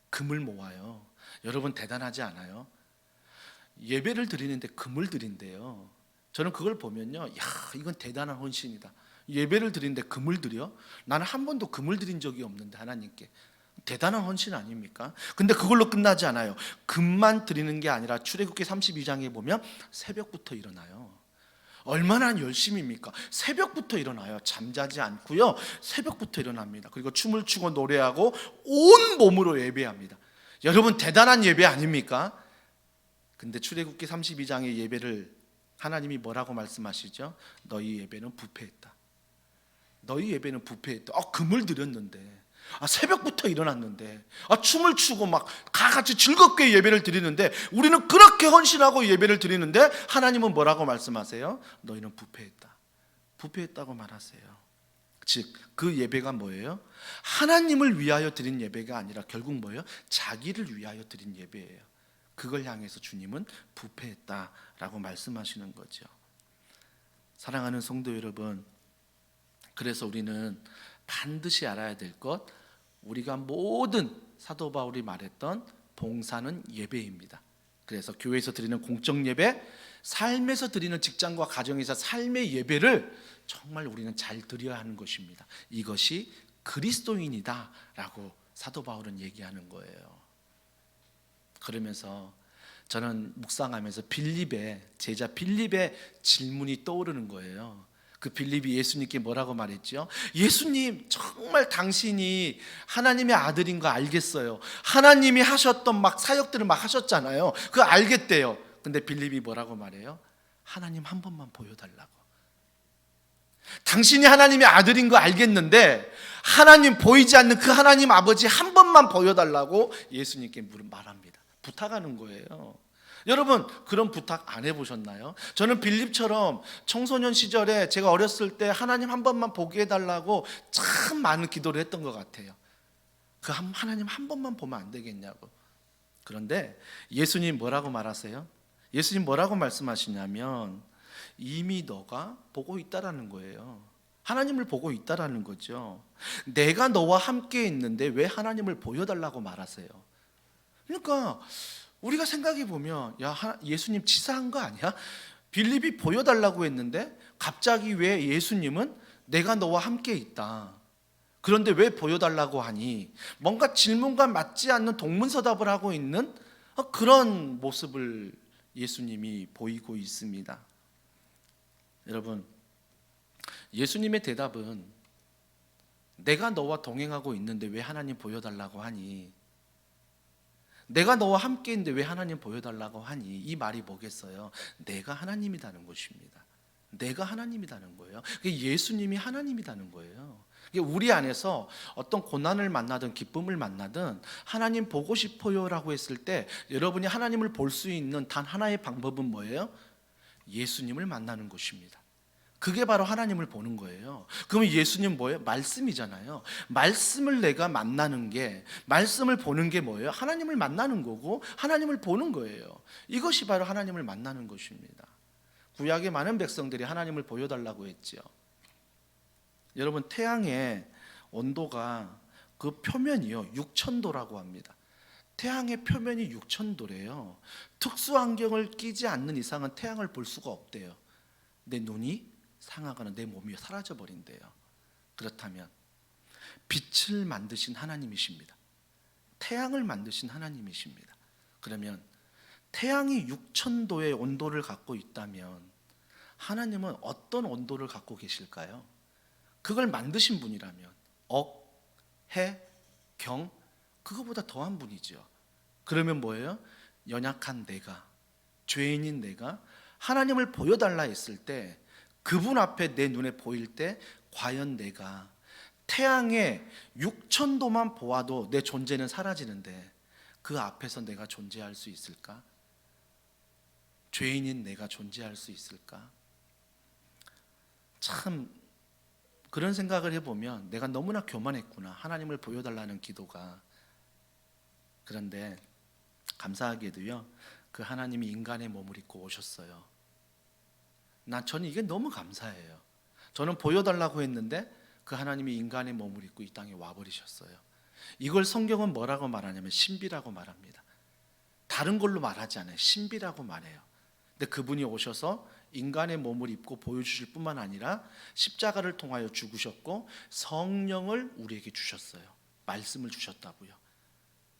S2: 금을 모아요. 여러분 대단하지 않아요? 예배를 드리는데 금을 드린대요. 저는 그걸 보면요, 야, 이건 대단한 헌신이다. 예배를 드리는데 금을 드려? 나는 한 번도 금을 드린 적이 없는데 하나님께. 대단한 헌신 아닙니까? 근데 그걸로 끝나지 않아요. 금만 드리는 게 아니라 출애굽기 32장에 보면 새벽부터 일어나요. 얼마나 열심입니까? 새벽부터 일어나요. 잠자지 않고요. 새벽부터 일어납니다. 그리고 춤을 추고 노래하고 온 몸으로 예배합니다. 여러분 대단한 예배 아닙니까? 근데 출애굽기 32장의 예배를 하나님이 뭐라고 말씀하시죠? 너희 예배는 부패했다. 너희 예배는 부패했다. 금을 드렸는데, 새벽부터 일어났는데, 춤을 추고 막 같이 즐겁게 예배를 드리는데, 우리는 그렇게 헌신하고 예배를 드리는데 하나님은 뭐라고 말씀하세요? 너희는 부패했다. 부패했다고 말하세요. 즉 그 예배가 뭐예요? 하나님을 위하여 드린 예배가 아니라 결국 뭐예요? 자기를 위하여 드린 예배예요. 그걸 향해서 주님은 부패했다라고 말씀하시는 거죠. 사랑하는 성도 여러분, 그래서 우리는 반드시 알아야 될 것, 우리가 모든 사도 바울이 말했던 봉사는 예배입니다. 그래서 교회에서 드리는 공적 예배, 삶에서 드리는 직장과 가정에서 삶의 예배를 정말 우리는 잘 드려야 하는 것입니다. 이것이 그리스도인이다라고 사도 바울은 얘기하는 거예요. 그러면서 저는 묵상하면서 제자 빌립의 질문이 떠오르는 거예요. 그 빌립이 예수님께 뭐라고 말했죠? 예수님, 정말 당신이 하나님의 아들인 거 알겠어요. 하나님이 하셨던 막 사역들을 막 하셨잖아요. 그거 알겠대요. 근데 빌립이 뭐라고 말해요? 하나님 한 번만 보여달라고. 당신이 하나님의 아들인 거 알겠는데 하나님, 보이지 않는 그 하나님 아버지 한 번만 보여달라고 예수님께 말합니다. 부탁하는 거예요. 여러분 그런 부탁 안 해보셨나요? 저는 빌립처럼 청소년 시절에 제가 어렸을 때 하나님 한 번만 보게 해달라고 참 많은 기도를 했던 것 같아요. 하나님 한 번만 보면 안 되겠냐고. 그런데 예수님 뭐라고 말하세요? 예수님 뭐라고 말씀하시냐면 이미 너가 보고 있다라는 거예요. 하나님을 보고 있다라는 거죠. 내가 너와 함께 있는데 왜 하나님을 보여달라고 말하세요? 그러니까 우리가 생각해 보면, 예수님 치사한 거 아니야? 빌립이 보여달라고 했는데 갑자기 왜 예수님은 내가 너와 함께 있다, 그런데 왜 보여달라고 하니? 뭔가 질문과 맞지 않는 동문서답을 하고 있는 그런 모습을 예수님이 보이고 있습니다. 여러분, 예수님의 대답은 내가 너와 동행하고 있는데 왜 하나님 보여달라고 하니? 내가 너와 함께 있는데 왜 하나님 보여달라고 하니? 이 말이 뭐겠어요? 내가 하나님이라는 것입니다. 내가 하나님이라는 거예요. 예수님이 하나님이라는 거예요. 우리 안에서 어떤 고난을 만나든 기쁨을 만나든 하나님 보고 싶어요라고 했을 때 여러분이 하나님을 볼 수 있는 단 하나의 방법은 뭐예요? 예수님을 만나는 것입니다. 그게 바로 하나님을 보는 거예요. 그러면 예수님 뭐예요? 말씀이잖아요. 말씀을 내가 만나는 게, 말씀을 보는 게 뭐예요? 하나님을 만나는 거고 하나님을 보는 거예요. 이것이 바로 하나님을 만나는 것입니다. 구약의 많은 백성들이 하나님을 보여달라고 했죠. 여러분, 태양의 온도가 그 표면이요 6,000도라고 합니다. 태양의 표면이 6,000도래요. 특수 안경을 끼지 않는 이상은 태양을 볼 수가 없대요. 내 눈이 상하거나 내 몸이 사라져 버린대요. 그렇다면 빛을 만드신 하나님이십니다. 태양을 만드신 하나님이십니다. 그러면 태양이 6,000도의 온도를 갖고 있다면 하나님은 어떤 온도를 갖고 계실까요? 그걸 만드신 분이라면 억, 해, 경, 그거보다 더한 분이죠. 그러면 뭐예요? 연약한 내가, 죄인인 내가 하나님을 보여달라 했을 때, 그분 앞에 내 눈에 보일 때 과연 내가 태양의 6,000도만 보아도 내 존재는 사라지는데 그 앞에서 내가 존재할 수 있을까? 죄인인 내가 존재할 수 있을까? 참 그런 생각을 해보면 내가 너무나 교만했구나, 하나님을 보여달라는 기도가. 그런데 감사하게도요, 그 하나님이 인간의 몸을 입고 오셨어요. 저는 이게 너무 감사해요. 저는 보여달라고 했는데 그 하나님이 인간의 몸을 입고 이 땅에 와버리셨어요. 이걸 성경은 뭐라고 말하냐면 신비라고 말합니다. 다른 걸로 말하지 않아요. 신비라고 말해요. 근데 그분이 오셔서 인간의 몸을 입고 보여주실 뿐만 아니라 십자가를 통하여 죽으셨고 성령을 우리에게 주셨어요. 말씀을 주셨다고요.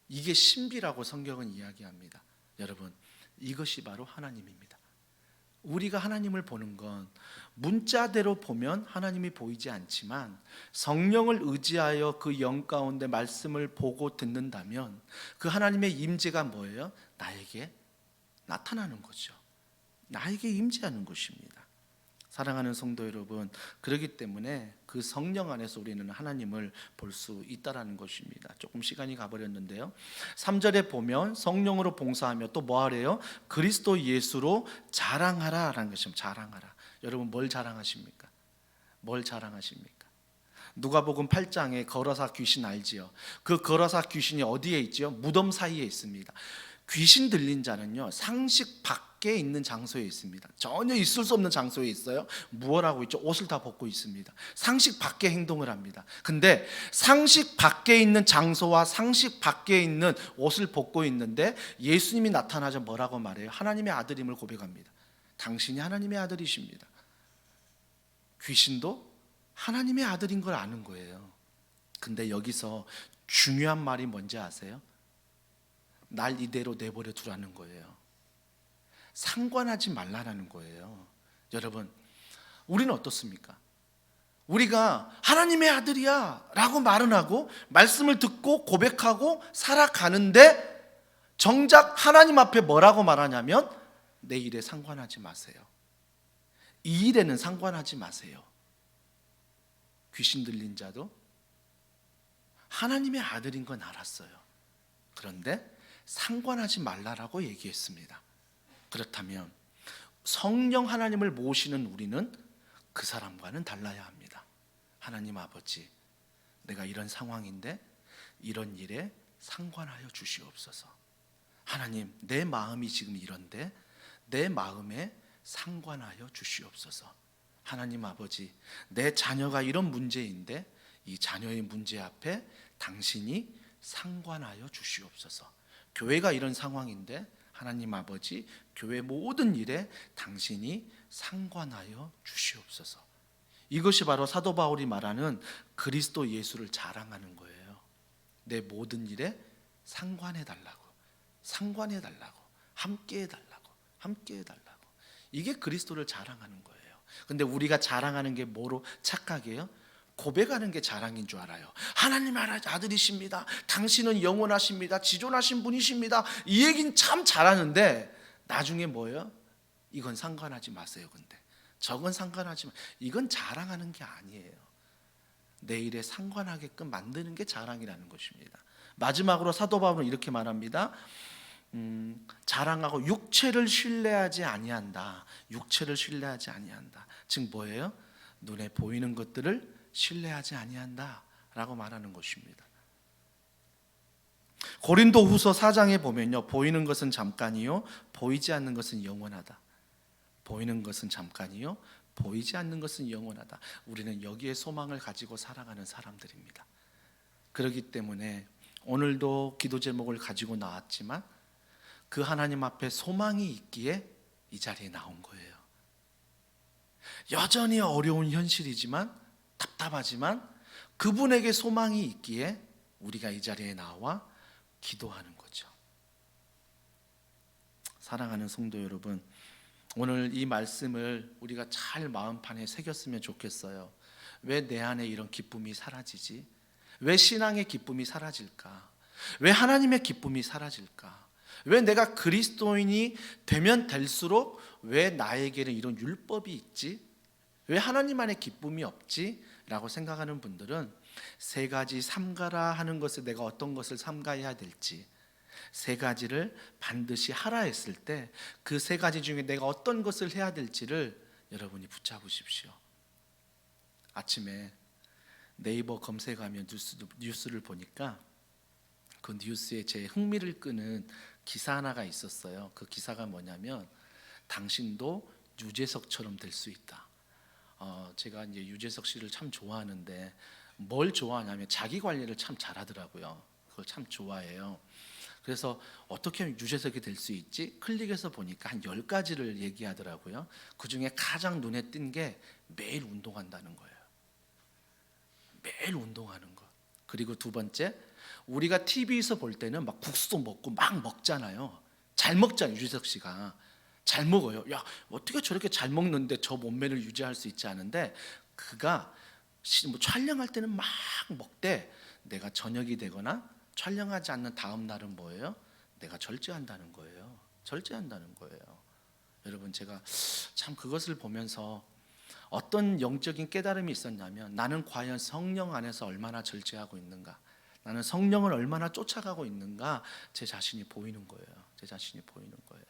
S2: 이게 신비라고 성경은 이야기합니다. 여러분, 이것이 바로 하나님입니다. 우리가 하나님을 보는 건 문자대로 보면 하나님이 보이지 않지만 성령을 의지하여 그 영 가운데 말씀을 보고 듣는다면 그 하나님의 임재가 뭐예요? 나에게 나타나는 거죠. 나에게 임재하는 것입니다. 사랑하는 성도 여러분, 그렇기 때문에 그 성령 안에서 우리는 하나님을 볼 수 있다라는 것입니다. 조금 시간이 가버렸는데요, 3절에 보면 성령으로 봉사하며 또 뭐 하래요? 그리스도 예수로 자랑하라라는 것입니다. 자랑하라. 여러분, 뭘 자랑하십니까? 뭘 자랑하십니까? 누가복음 8장에 거라사 귀신 알지요? 그 거라사 귀신이 어디에 있지요? 무덤 사이에 있습니다. 귀신 들린 자는요, 상식 밖에 있는 장소에 있습니다. 전혀 있을 수 없는 장소에 있어요. 무엇 하고 있죠? 옷을 다 벗고 있습니다. 상식 밖에 행동을 합니다. 근데 상식 밖에 있는 장소와 상식 밖에 있는 옷을 벗고 있는데 예수님이 나타나자 뭐라고 말해요? 하나님의 아들임을 고백합니다. 당신이 하나님의 아들이십니다. 귀신도 하나님의 아들인 걸 아는 거예요. 근데 여기서 중요한 말이 뭔지 아세요? 날 이대로 내버려 두라는 거예요. 상관하지 말라는 거예요. 여러분, 우리는 어떻습니까? 우리가 하나님의 아들이야 라고 말은 하고 말씀을 듣고 고백하고 살아가는데 정작 하나님 앞에 뭐라고 말하냐면 내 일에 상관하지 마세요. 이 일에는 상관하지 마세요. 귀신 들린 자도 하나님의 아들인 건 알았어요. 그런데 상관하지 말라라고 얘기했습니다. 그렇다면 성령 하나님을 모시는 우리는 그 사람과는 달라야 합니다. 하나님 아버지, 내가 이런 상황인데 이런 일에 상관하여 주시옵소서. 하나님, 내 마음이 지금 이런데 내 마음에 상관하여 주시옵소서. 하나님 아버지, 내 자녀가 이런 문제인데 이 자녀의 문제 앞에 당신이 상관하여 주시옵소서. 교회가 이런 상황인데 하나님 아버지, 교회 모든 일에 당신이 상관하여 주시옵소서. 이것이 바로 사도 바울이 말하는 그리스도 예수를 자랑하는 거예요. 내 모든 일에 상관해달라고, 상관해달라고, 함께해달라고, 함께해달라고. 이게 그리스도를 자랑하는 거예요. 근데 우리가 자랑하는 게 뭐로 착각해요? 고백하는 게 자랑인 줄 알아요. 하나님 아들이십니다. 당신은 영원하십니다. 지존하신 분이십니다. 이 얘기는 참 잘하는데 나중에 뭐예요? 이건 상관하지 마세요. 근데 저건 상관하지 마. 이건 자랑하는 게 아니에요. 내 일에 상관하게끔 만드는 게 자랑이라는 것입니다. 마지막으로 사도 바울은 이렇게 말합니다. 자랑하고 육체를 신뢰하지 아니한다. 육체를 신뢰하지 아니한다. 즉 뭐예요? 눈에 보이는 것들을 신뢰하지 아니한다 라고 말하는 것입니다. 고린도후서 4장에 보면요, 보이는 것은 잠깐이요 보이지 않는 것은 영원하다. 보이는 것은 잠깐이요 보이지 않는 것은 영원하다. 우리는 여기에 소망을 가지고 살아가는 사람들입니다. 그렇기 때문에 오늘도 기도 제목을 가지고 나왔지만 그 하나님 앞에 소망이 있기에 이 자리에 나온 거예요. 여전히 어려운 현실이지만, 답답하지만 그분에게 소망이 있기에 우리가 이 자리에 나와 기도하는 거죠. 사랑하는 성도 여러분, 오늘 이 말씀을 우리가 잘 마음판에 새겼으면 좋겠어요. 왜 내 안에 이런 기쁨이 사라지지? 왜 신앙의 기쁨이 사라질까? 왜 하나님의 기쁨이 사라질까? 왜 내가 그리스도인이 되면 될수록 왜 나에게는 이런 율법이 있지? 왜 하나님 안에 기쁨이 없지? 라고 생각하는 분들은 세 가지 삼가라 하는 것을 내가 어떤 것을 삼가해야 될지, 세 가지를 반드시 하라 했을 때 그 세 가지 중에 내가 어떤 것을 해야 될지를 여러분이 붙잡으십시오. 아침에 네이버 검색하면 뉴스를 보니까 그 뉴스에 제 흥미를 끄는 기사 하나가 있었어요. 그 기사가 뭐냐면 당신도 유재석처럼 될 수 있다. 제가 이제 유재석 씨를 참 좋아하는데 뭘 좋아하냐면 자기 관리를 참 잘하더라고요. 그걸 참 좋아해요. 그래서 어떻게 하면 유재석이 될 수 있지? 클릭해서 보니까 한 10가지를 얘기하더라고요. 그중에 가장 눈에 띈 게 매일 운동한다는 거예요. 매일 운동하는 것. 그리고 두 번째, 우리가 TV에서 볼 때는 막 국수도 먹고 막 먹잖아요. 잘 먹잖아요. 유재석 씨가 잘 먹어요. 야, 어떻게 저렇게 잘 먹는데 저 몸매를 유지할 수 있지 않은데, 그가 뭐 촬영할 때는 막 먹되 내가 저녁이 되거나 촬영하지 않는 다음 날은 뭐예요? 내가 절제한다는 거예요. 절제한다는 거예요. 여러분, 제가 참 그것을 보면서 어떤 영적인 깨달음이 있었냐면, 나는 과연 성령 안에서 얼마나 절제하고 있는가, 나는 성령을 얼마나 쫓아가고 있는가, 제 자신이 보이는 거예요. 제 자신이 보이는 거예요.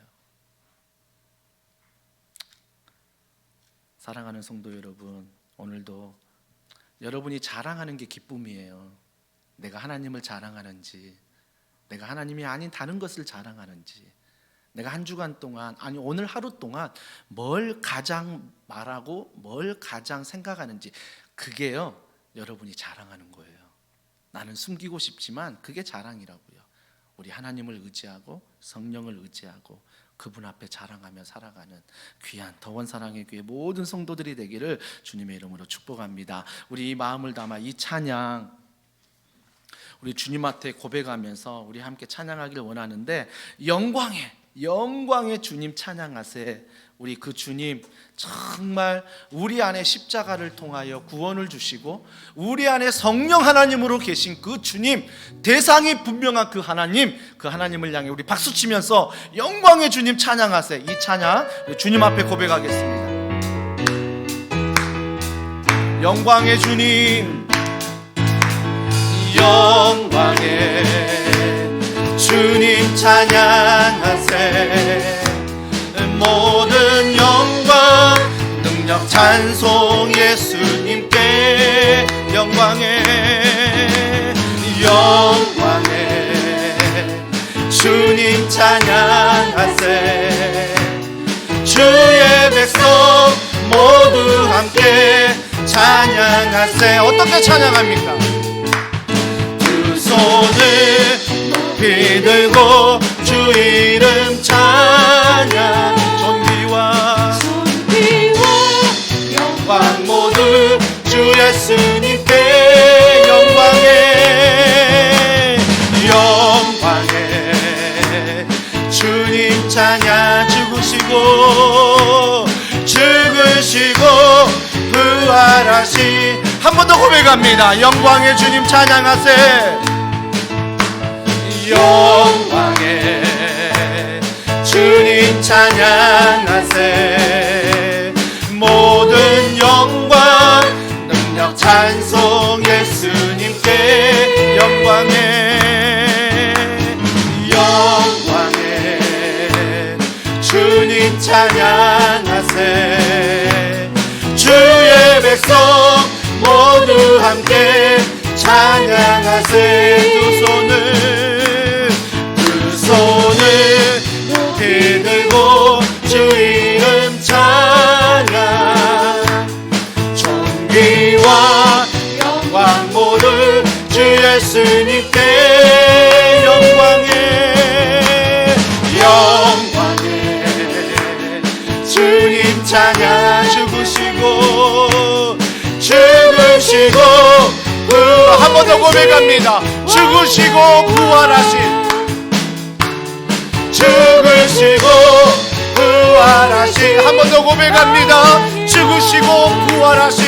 S2: 사랑하는 성도 여러분, 오늘도 여러분이 자랑하는 게 기쁨이에요. 내가 하나님을 자랑하는지, 내가 하나님이 아닌 다른 것을 자랑하는지, 내가 한 주간 동안, 아니 오늘 하루 동안 뭘 가장 말하고 뭘 가장 생각하는지, 그게요 여러분이 자랑하는 거예요. 나는 숨기고 싶지만 그게 자랑이라고요. 우리 하나님을 의지하고 성령을 의지하고 그분 앞에 자랑하며 살아가는 귀한 더원 사랑의 교회 모든 성도들이 되기를 주님의 이름으로 축복합니다. 우리 이 마음을 담아 이 찬양 우리 주님 앞에 고백하면서 우리 함께 찬양하기를 원하는데, 영광의 주님 찬양하세. 우리 그 주님 정말 우리 안에 십자가를 통하여 구원을 주시고 우리 안에 성령 하나님으로 계신 그 주님, 대상이 분명한 그 하나님을 향해 우리 박수치면서 영광의 주님 찬양하세. 이 찬양 우리 주님 앞에 고백하겠습니다. 영광의 주님, 영광의 주님 찬양하세. 모든 영광 능력 찬송 예수님께. 영광의 주님 찬양하세. 주의 백성 모두 함께 찬양하세. 어떻게 찬양합니까? 두 손을 높이 들고 주 이름 찬양. 존귀와 영광 모두 주 예수님께. 영광의 주님 찬양. 죽으시고 부활하신. 한 번 더 고백합니다. 영광의 주님 찬양하세. 영광의 주님 찬양하세. 모든 영광 능력 찬송 예수님께. 영광의 주님 찬양하세. 주의 백성 모두 함께 찬양하세. 두 손을 높이 들고 주 이름 찬양. 존귀와 영광 모두 주 예수님께 영광에 주님 찬양. 죽으시고 한 번 더 고백합니다. 죽으시고 부활하신, 죽으시고 부활하신. 한 번 더 고백합니다. 죽으시고 부활하신,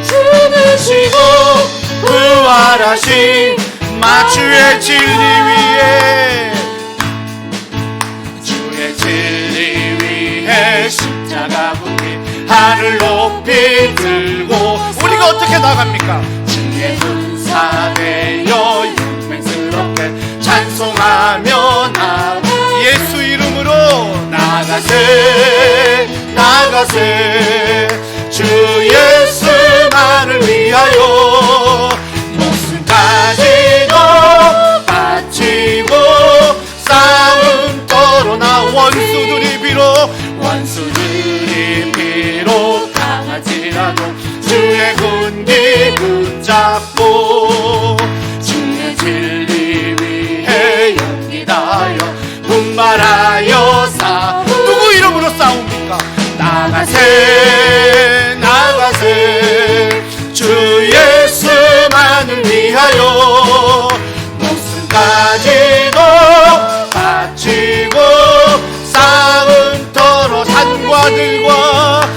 S2: 죽으시고 부활하신 마주의 진리 위에, 주의 진리 위에 십자가 붙인 하늘 높이 들고 우리가 어떻게 나갑니까? 주의 군사 되어 용맹스럽게 찬송하며 예수 이름으로 나가세. 주 예수만을 위하여 목숨까지도 바치고 싸움 떨어나 원수들이 비록 당할지라도 주의 군기 붙잡고 주의 진리 위해 용기 다하여 분발하여 누구 이름으로 싸웁니까? 나가세 주 예수만을 위하여 목숨까지도 바치고 싸움터로 산과들과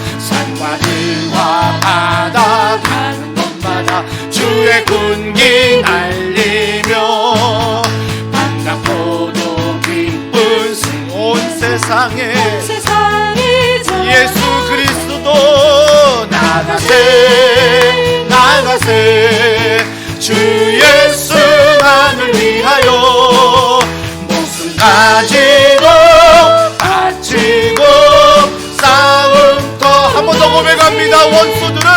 S2: 바다 가는 곳마다 주의 군기 날리며 반갑고도 기쁜 온 세상에 예수 그리스도 나가세 주 예수만을 위하여 목숨까지도 바치고 싸움터. 한 번 더 고백합니다. 원수들은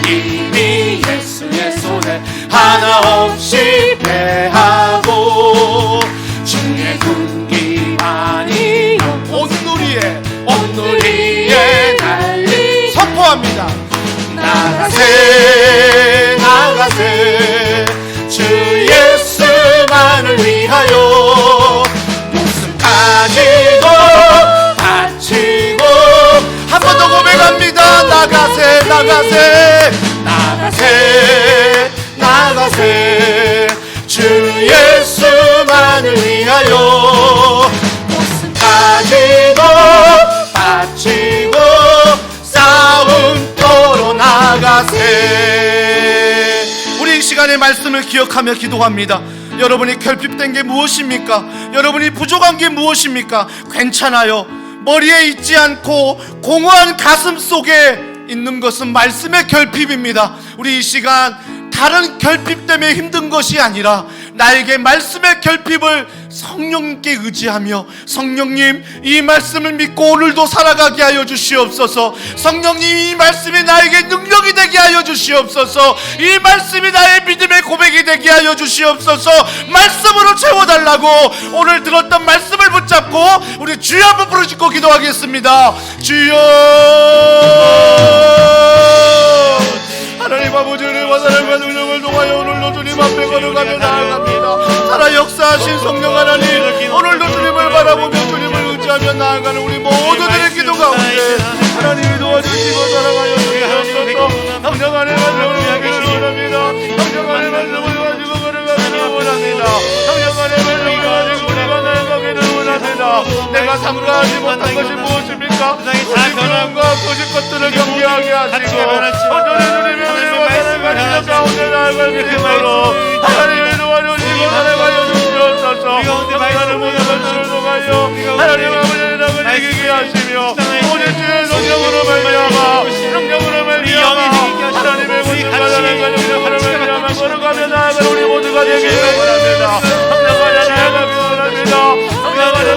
S2: 이미 예수의 손에 하나 없이 패하고 주의 군기만이 온누리에 달리 선포합니다. 나가세 주 예수만을 위하여 목숨까지도 바치고. 한 번 더 고백합니다. 나가세 주 예수만을 위하여 목숨까지도 바치고 싸움터로 나가세. 우리 이 시간의 말씀을 기억하며 기도합니다. 여러분이 결핍된 게 무엇입니까? 여러분이 부족한 게 무엇입니까? 괜찮아요. 머리에 있지 않고 공허한 가슴 속에 있는 것은 말씀의 결핍입니다. 우리 이 시간 다른 결핍 때문에 힘든 것이 아니라 나에게 말씀의 결핍을 성령님께 의지하며 성령님 이 말씀을 믿고 오늘도 살아가게 하여 주시옵소서. 성령님 이 말씀이 나에게 능력이 되게 하여 주시옵소서. 이 말씀이 나의 믿음의 고백이 되게 하여 주시옵소서. 말씀으로 채워달라고 오늘 들었던 말씀을 붙잡고 우리 주여 한번 부르짖고 기도하겠습니다. 주여 하나님 아버지를 사랑과 능력을 통하여 오늘도 주님 앞에 걸어가며 나아갑니다. 살아 역사하신 성령 하나님 오늘도 주님을 바라보며 주님을 의지하며 나아가는 우리 모두들의 기도 가운데 하나님이 도와주시고 살아가여 주시옵소서. 성령 안에 말씀을 가기를 원합니다. 성령 안에 말씀을 가지고 걸어가기를 원합니다. 성령 안에 말씀을 가지고 우리가 나아가기를 원합니다. 내가 삼가하지 못한 것이 무엇입니까? 거짓 경험과 거짓 것들을 경계하게 하시고 오늘의 주님의 은혜와 살아가시는 가운데 나아갈 수 있도록 하나님이 도와주시고 살아가여 주시옵소서. 하나님 모든 것들을 통하여 하나님 아버지의 이름을 이기게 하시며 오직 주의 성령으로 말미암아 하나님의 모든 바다를 가지고 말미암아 걸어가며 나아갈 우리 모두가 되기를 원합니다. 성령 안에 나아가기를 원합니다. 성령 안에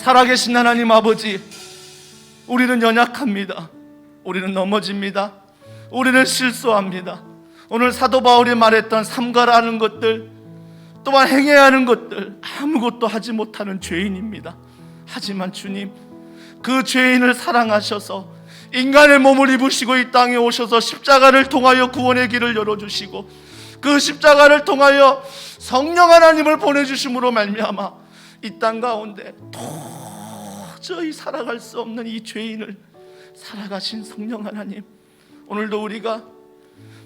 S2: 살아계신 하나님 아버지, 우리는 연약합니다. 우리는 넘어집니다. 우리는 실수합니다. 오늘 사도 바울이 말했던 삼가라는 것들, 또한 행해야 하는 것들, 아무것도 하지 못하는 죄인입니다. 하지만 주님, 그 죄인을 사랑하셔서 인간의 몸을 입으시고 이 땅에 오셔서 십자가를 통하여 구원의 길을 열어주시고, 그 십자가를 통하여 성령 하나님을 보내주심으로 말미암아 이 땅 가운데 도저히 살아갈 수 없는 이 죄인을 살아가신 성령 하나님, 오늘도 우리가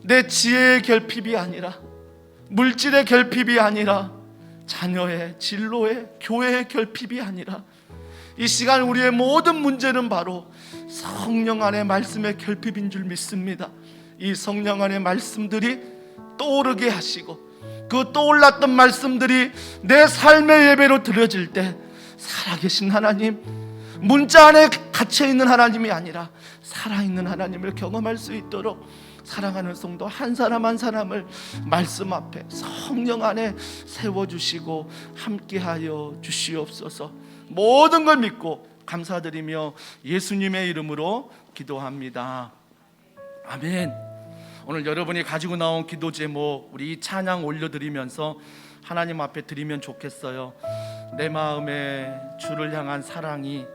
S2: 내 지혜의 결핍이 아니라, 물질의 결핍이 아니라, 자녀의 진로의 교회의 결핍이 아니라, 이 시간 우리의 모든 문제는 바로 성령 안의 말씀의 결핍인 줄 믿습니다. 이 성령 안의 말씀들이 떠오르게 하시고, 그 떠올랐던 말씀들이 내 삶의 예배로 드려질 때 살아계신 하나님, 문자 안에 갇혀있는 하나님이 아니라 살아있는 하나님을 경험할 수 있도록 사랑하는 성도 한 사람 한 사람을 말씀 앞에 성령 안에 세워주시고 함께하여 주시옵소서. 모든 걸 믿고 감사드리며 예수님의 이름으로 기도합니다. 아멘. 오늘 여러분이 가지고 나온 기도 제목, 우리 이 찬양 올려드리면서 하나님 앞에 드리면 좋겠어요. 내 마음에 주를 향한 사랑이.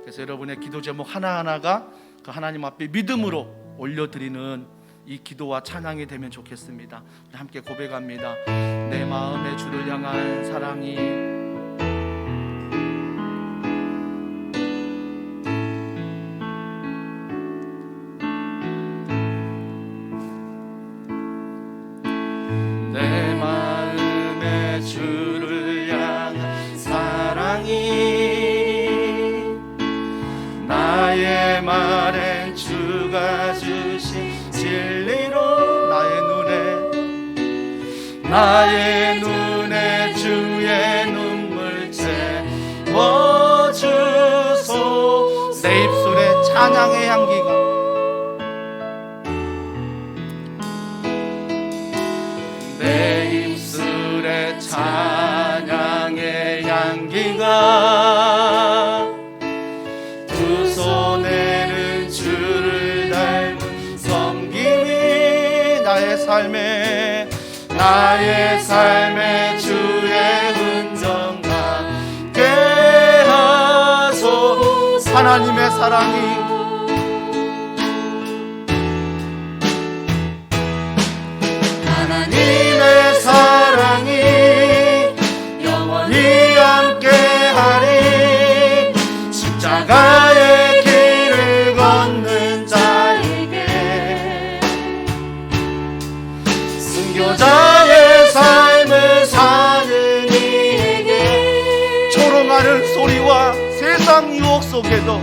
S2: 그래서 여러분의 기도 제목 하나하나가 그 하나님 앞에 믿음으로 올려드리는 이 기도와 찬양이 되면 좋겠습니다. 우리 함께 고백합니다. 내 마음에 주를 향한 사랑이.
S4: 내 마음에 주를 향한 사랑이 나의 말엔 주가 주신 진리로 나의 눈에 주의 눈물 채워주소.
S2: 내 입술에 찬양의 향기가,
S4: 내 입술에 찬양의 향기가 두 손에는 주를 닮은 섬김이 나의 삶에 주의 흔적 나게
S2: 하나님의 사랑이 하나님의 사랑이 영원히 함께하리. 십자가의 길을 걷는 자에게 순교자의 삶을 사는 이에게 조롱하는 소리와 세상 유혹 속에도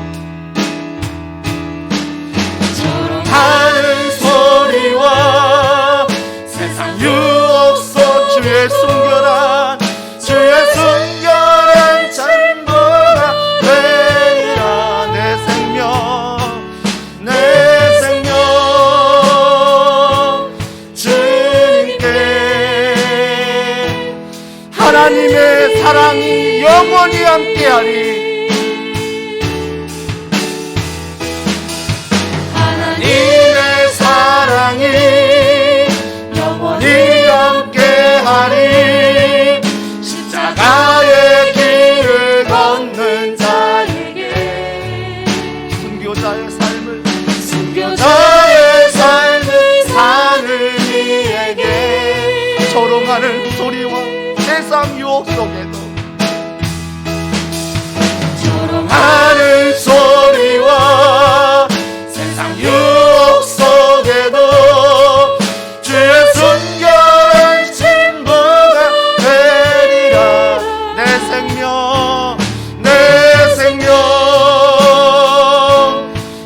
S2: 조롱하는 소리와 세상 유혹 속 주의 순결한 전부가 되리라. 내 생명 주님께 하나님의 사랑이 영원히 함께하리. 하나님의 사랑이 영원히 함께하리. 십자가의 길을 걷는 자에게 순교자의 삶을 사는 이에게 조롱하는 소리와 세상 유혹 속에도 조롱하는 소리와 세상 유혹 속에도 주의 순결한 친구가 되리라. 내 생명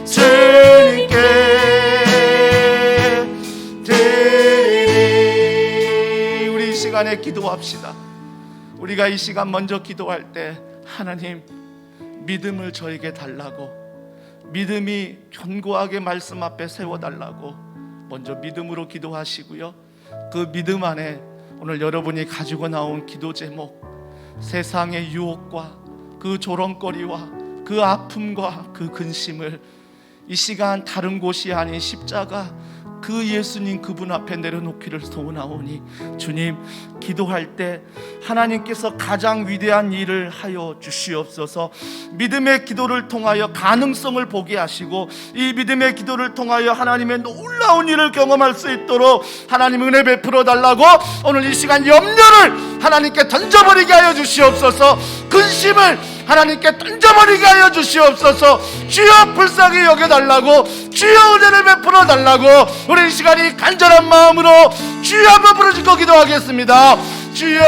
S2: 주님께 드리리. 우리 이 시간에 기도합시다. 우리가 이 시간 먼저 기도할 때 하나님 믿음을 저에게 달라고, 믿음이 견고하게 말씀 앞에 세워달라고 먼저 믿음으로 기도하시고요. 그 믿음 안에 오늘 여러분이 가지고 나온 기도 제목, 세상의 유혹과 그 조롱거리와 그 아픔과 그 근심을 이 시간 다른 곳이 아닌 십자가 그 예수님 그분 앞에 내려놓기를 소원하오니 주님, 기도할 때 하나님께서 가장 위대한 일을 하여 주시옵소서. 믿음의 기도를 통하여 가능성을 보게 하시고 이 믿음의 기도를 통하여 하나님의 놀라운 일을 경험할 수 있도록 하나님 은혜 베풀어 달라고 오늘 이 시간 염려를 하나님께 던져버리게 하여 주시옵소서. 근심을 하나님께 던져버리게 하여 주시옵소서. 주여 불쌍히 여겨달라고, 주여 은혜를 베풀어 달라고 우리 이 시간이 간절한 마음으로 주여 한번 부르짖고 기도하겠습니다. 주여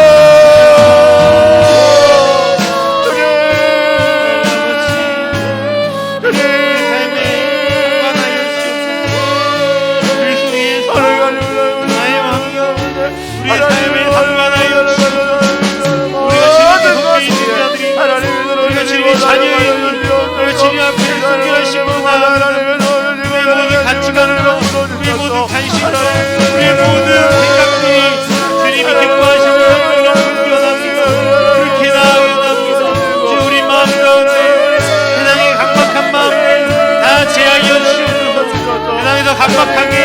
S4: 각박하게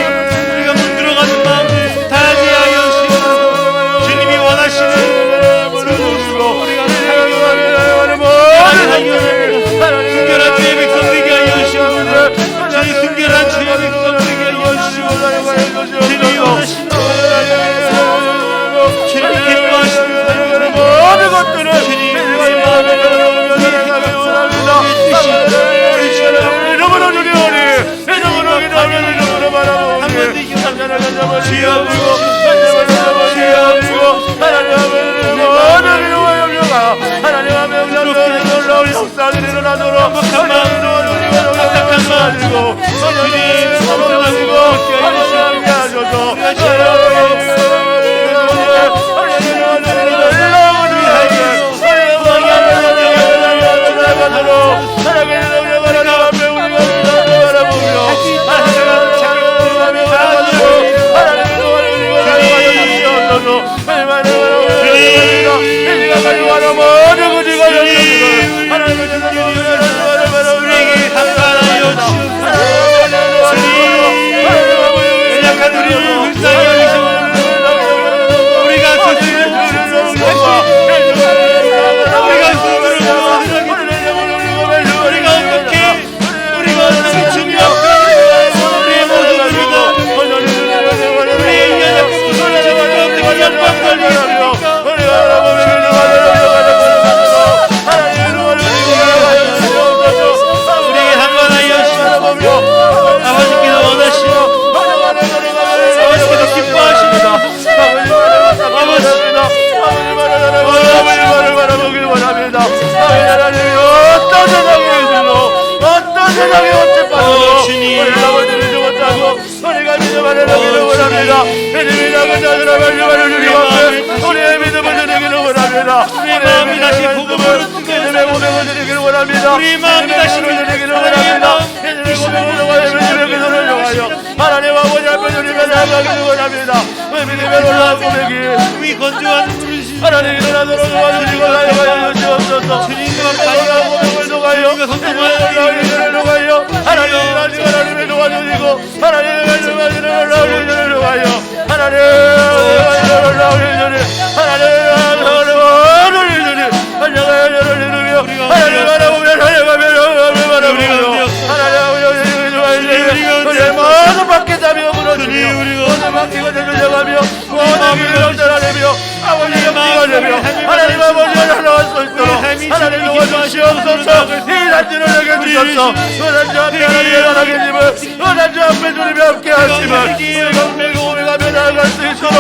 S4: 우리가 문들어가는 마음을 다 제하여 주시옵소서. 주님이 원하시는 모습으로 우리가 순결한 주의 백성 되게 하여 주시옵소서. 주의 순결한 주의 백성 되게 하여 주시옵소서. 주님이 원하시는 주님이 기뻐하시는 모든 것들을 주님의 마음에 연약한 우리를 불쌍히 여기시고
S2: 드리기를 원합니다. 믿음이 작은 자들아 말씀을 주님 앞에 우리의 믿음을 드리기를 원합니다.
S4: 우리의 마음이 다시 복음으로
S2: 믿음의 고백을 드리기를 원합니다.
S4: 우리의 마음이 다시
S2: 드리기를 원합니다. 믿음의 고백을 통하여 믿음의 기도를 통하여 하나님 아버지 앞에 주님의 나아가기를 원합니다. 믿음의 놀라운 고백이
S4: 우리 건조한 부르신
S2: 하나님 일어나도록 도와주시고 나아가여 주시옵소서. 놀라운 고백을 통하여 놀라운 일을 통하여 하나님의 도와주시고 하나님의 놀라운 일을 통하여 하나님의 놀라운 일을 하나님의 놀라운 일을 환영하여 저를 이루며 하나님 바라보며 우리의 모든 밖에 잠이 무너지며 모든 밖에 전쟁하며 모든 길을 전하며 아버지의 영광을 내며 하나님 아버지가 나올 수 있도록 하나님 도와주시옵소서. 이 단지를 내게 주셨소. 그 단지 앞에 하나님의 나라의 힘을 그 단지 앞에 주님이 함께 하심을 우리가 우리가 오래가며 나아갈 수 있도록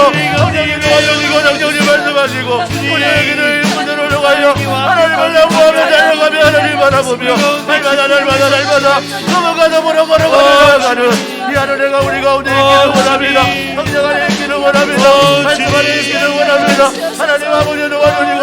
S2: 우리에게 도와주시고 정정히 말씀하시고 우리에게는 일꾼들을 통하여 하나님을 양보하며 달려가며 하나님 바라보며 날마다 그분과 더불어 걸어가는 이 하늘에가 우리 가운데 있기를 원합니다. 성령 안에 있기를 원합니다. 말씀 안에 있기를 원합니다. 하나님 아버지 도와주시고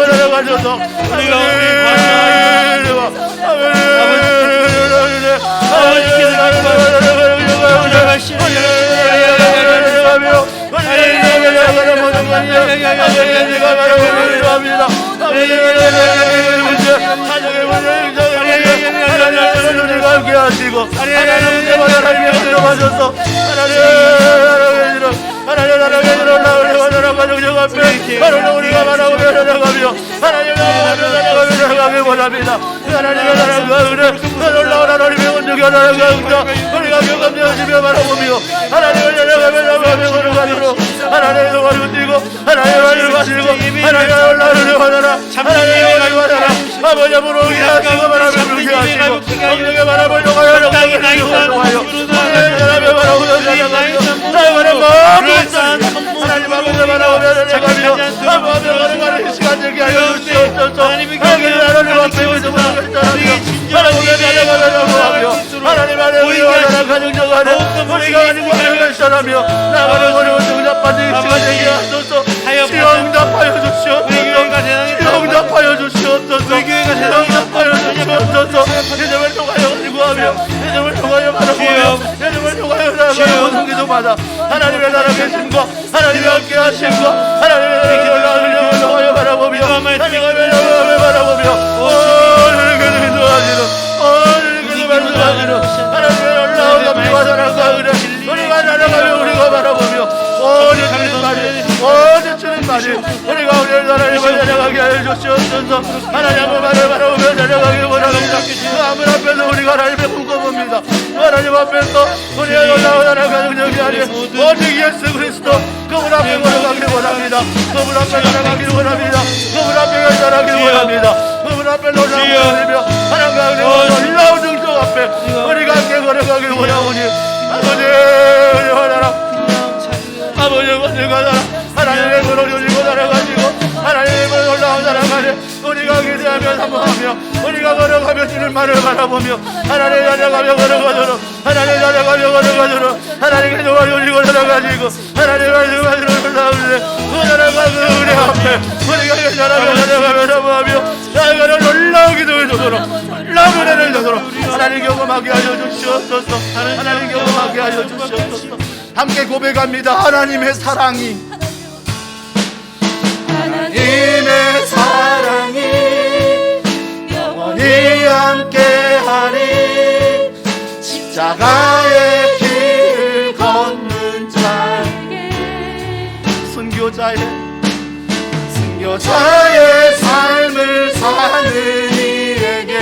S2: 나아가셔서 우리가 함께 하시고 하나님의 들어가셔서 하나님 나라의 일어나는 가정 앞에 하나님 우리가 바라보며 나아가며 하나님 나아가며 원합니다. 하나님의 나라가 은혜 놀라운 하나님의 원력이 나아가며 우리가 경험하시며 바라보며 하나님을 나아가며 걸어가도록 하나님의 동화를 띄고 하나님을 가시고 하나님의 놀라운 은혜 받아라. 하나님의 은혜 받아라. 아버지 앞으로 오게 하시고 바라보며 오게 하시고 성령의 바람을 통하여 영광을 통하여 하나님의 바람을 바라보며 하나님 아버지를 바라보며 나아가며 아버지를 걸어가는 시간 되게 하여 주시옵소서. 하나님 앞에 의존을 바라보며 나아가며 하나님 안에 우리와 나라 가정정하는 우리가 가지고 결단하며 나아가는 어려운 응답받는 시간 되게 하소서. 주여 응답하여 주시옵소서. 주여 응답하여 주시옵소서. 응답하여 주시옵소서. 예정을 통하여 기도하며 예정을 통하여 바라보며 예정을 통하여 나아가는 모든 기도마다 하나님의 나라 계심과 하나님의 함께 하심과 하나님의 나라 기도를 통하여 바라보며 하나님의 나라를 바라보며 오늘 기도하시는 하나님의 놀라운 감리와 사랑과 은혜 우리가 나아가며 우리가 바라보며 오늘 주는 말이 우리가 우리의 나라를 나아가게 하여 주시옵소서. 하나님의 말을 바라보며 나아가길 원합니다. 그 아무 앞에서 우리가 하나님의 꿈꿔봅니다. 하나님 앞에서 우리의 놀라운 나라가 능력이 아닌 오직 예수 그리스도 그분 앞에 걸어가길 원합니다. 그분 앞에 나아가길 원합니다. 그분 앞에 나아가길 원합니다. 그분 앞에 놀라운 은혜며 하나님과 은혜와 놀라운 능력 앞에 우리가 함께 걸어가길 원하오니 아버지 은혜하라. 아버지 은혜가 나라 하나님의 손을 올리고 날아가시고 하나님의 놀라운 나라가네 우리가 기대하며 사모하며 우리가 걸어가며 주는 말을 바라보며 하나님 나아가며 걸어가도록 하나님 나아가며 걸어가도록 하나님의 도와 올리고 날아가시고 하나님의 말씀을 올라오는데 그 나라가 그 은혜 앞에 우리가 나아가며 사모하며 나아가는 놀라운 기도를 주도록 놀라운 은혜를 주도록 하나님 경험하게 하여 주시옵소서. 하나님 경험하게 하여 주시옵소서. 함께 고백합니다. 하나님의 사랑이 하나님의 사랑이 영원히 함께하리. 십자가의 길을 걷는 자에게 순교자의 삶을 사는 이에게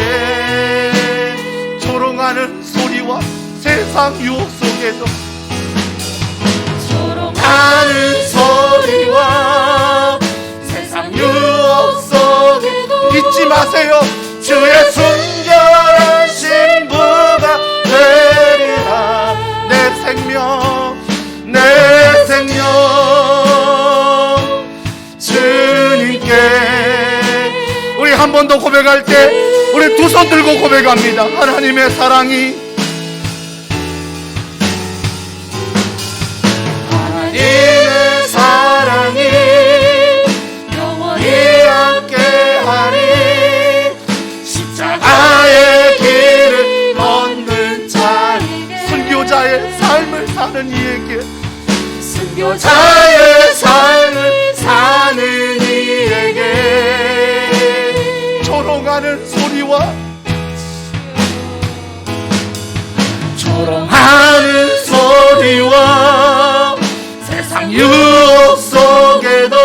S2: 조롱하는 소리와 세상 유혹 속에서 하는 소리와 세상 유혹 속에도 잊지 마세요. 주의 순결한 신부가 되리라. 내 생명 주님께. 우리 한 번 더 고백할 때 우리 두 손 들고 고백합니다. 하나님의 사랑이 주님의 사랑이 영원히 함께하리. 십자가의 길을 걷는 자에게, 순교자의 삶을 사는 이에게, 순교자의 삶을 사는 이에게 조롱하는 소리와 조롱하는 소리와 세상 유혹 속에도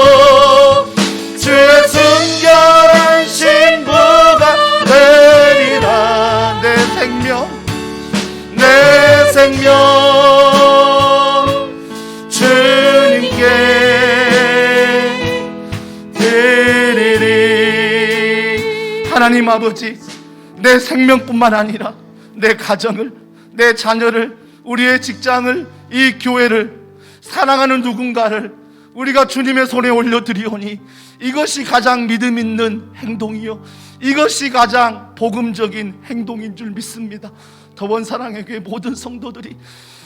S2: 주의 순결한 신부가 되리라. 내 생명 내 생명 주님께 드리리. 하나님 아버지, 내 생명뿐만 아니라 내 가정을, 내 자녀를, 우리의 직장을, 이 교회를, 사랑하는 누군가를 우리가 주님의 손에 올려드리오니 이것이 가장 믿음 있는 행동이요, 이것이 가장 복음적인 행동인 줄 믿습니다. 더원 사랑의 교회 모든 성도들이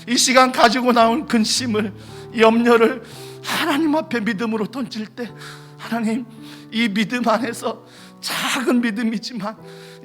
S2: 이 시간 가지고 나온 근심을, 염려를 하나님 앞에 믿음으로 던질 때, 하나님, 이 믿음 안에서 작은 믿음이지만,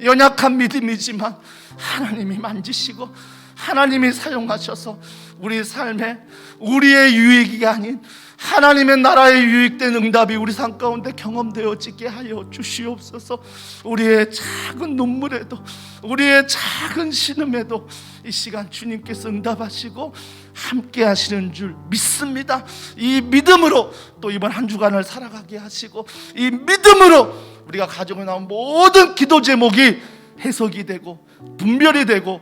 S2: 연약한 믿음이지만 하나님이 만지시고 하나님이 사용하셔서 우리 삶에 우리의 유익이 아닌 하나님의 나라의 유익된 응답이 우리 삶 가운데 경험되어지게 하여 주시옵소서. 우리의 작은 눈물에도, 우리의 작은 신음에도 이 시간 주님께서 응답하시고 함께 하시는 줄 믿습니다. 이 믿음으로 또 이번 한 주간을 살아가게 하시고, 이 믿음으로 우리가 가지고 나온 모든 기도 제목이 해석이 되고 분별이 되고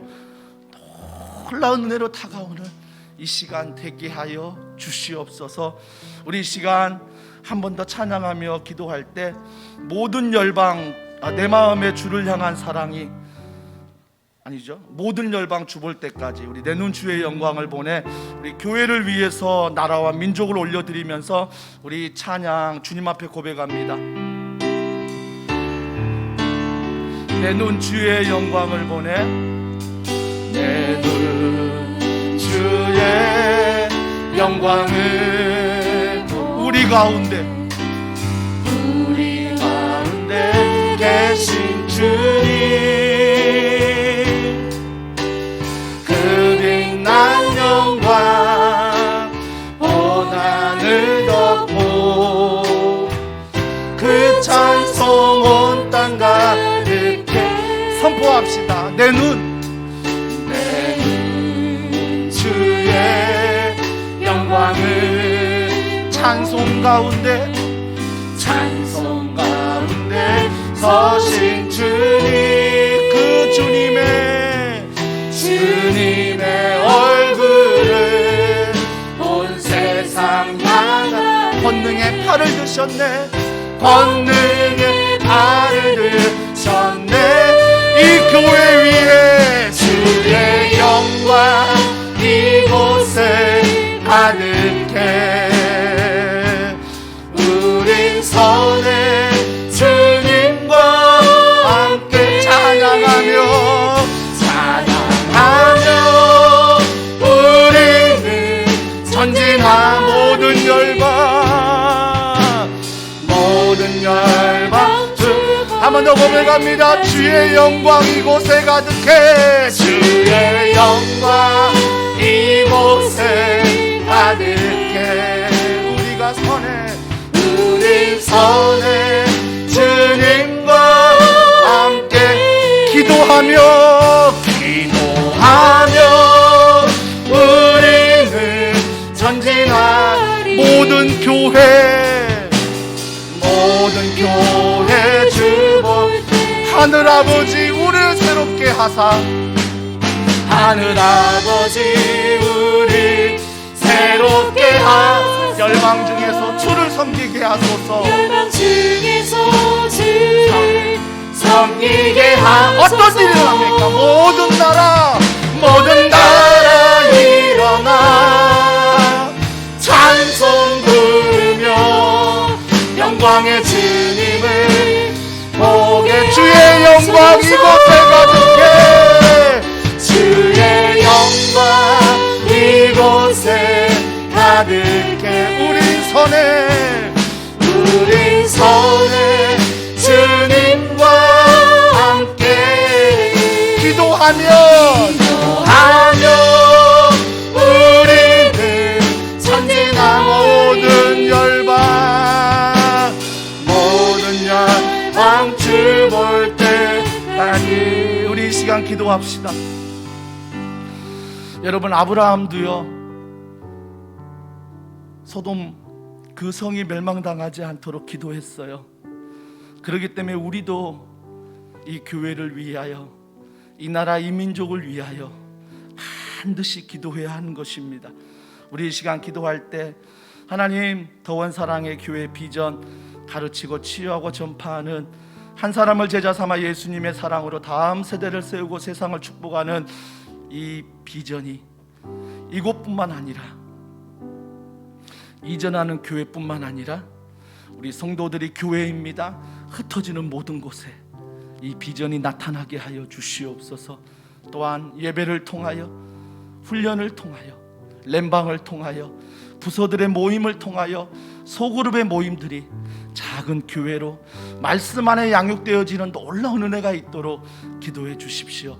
S2: 놀라운 은혜로 다가오는 이 시간 되게 하여 주시옵소서. 우리 이 시간 한 번 더 찬양하며 기도할 때 모든 열방, 내 마음에 주를 향한 사랑이 아니죠, 모든 열방 주 볼 때까지 우리 내눈 주의 영광을 보내 우리 교회를 위해서 나라와 민족을 올려드리면서 우리 찬양 주님 앞에 고백합니다. 내 눈 주의 영광을 보내, 내 눈 주의 영광을 우리 가운데 계신 주님, 그 빛난 영광 온 하늘 덮고 그 찬송 온 땅 가득해 선포합시다. 내 눈 주의 영광을 찬송 가운데 서신 주님, 그 주님의 얼굴을 온 세상 향한 권능의 팔을 드셨네, 권능의 팔을 드셨네. 이 교회 위에 주의 영광 이곳에 가득해. 우린 선해 주님과 함께 찬양하며 우리는 전진한 모든 열방 한 번 더 고백합니다. 주의 영광 이곳에 가득해, 주의 영광 이곳에 가득해. 우리가 우린 선해 주님과 함께 기도하며 우리는 전진한 모든 교회 주보 하늘 아버지 우리를 새롭게 하사, 하늘 아버지 우리 새롭게 하사, 열방 중에서 주를 섬기게 하소서.
S3: 열방 중에서 주를 섬기게 하소서.
S2: 어떤 일이 일어납니까? 모든 나라 일어나 찬송 부르며 영광의 주님을 보게. 주의 영광 이곳에 가득해, 주의 영광 이곳에 가득해. 기도하면 우리는 천지나 모든 열방 멈출 때까지. 우리 이 시간 기도합시다. 여러분, 아브라함도요, 소돔 그 성이 멸망당하지 않도록 기도했어요. 그렇기 때문에 우리도 이 교회를 위하여, 이 나라 이 민족을 위하여 반드시 기도해야 하는 것입니다. 우리 이 시간 기도할 때 하나님, 더원 사랑의 교회 비전 가르치고 치유하고 전파하는, 한 사람을 제자 삼아 예수님의 사랑으로 다음 세대를 세우고 세상을 축복하는 이 비전이 이곳뿐만 아니라, 이전하는 교회뿐만 아니라 우리 성도들이 교회입니다. 흩어지는 모든 곳에 이 비전이 나타나게 하여 주시옵소서. 또한 예배를 통하여, 훈련을 통하여, 렘방을 통하여, 부서들의 모임을 통하여, 소그룹의 모임들이 작은 교회로 말씀 안에 양육되어지는 놀라운 은혜가 있도록 기도해 주십시오.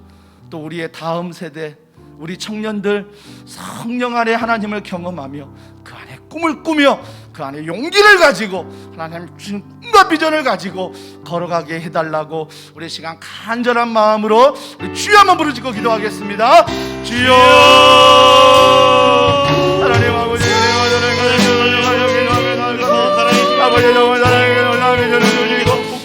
S2: 또 우리의 다음 세대, 우리 청년들 성령 안에 하나님을 경험하며 그 안에 꿈을 꾸며 그 안에 용기를 가지고 하나님 주신 꿈과 비전을 가지고 걸어가게 해달라고 우리 시간 간절한 마음으로 우리 주여 한번 부르짖고 기도하겠습니다. 주여, 하나님 아버지,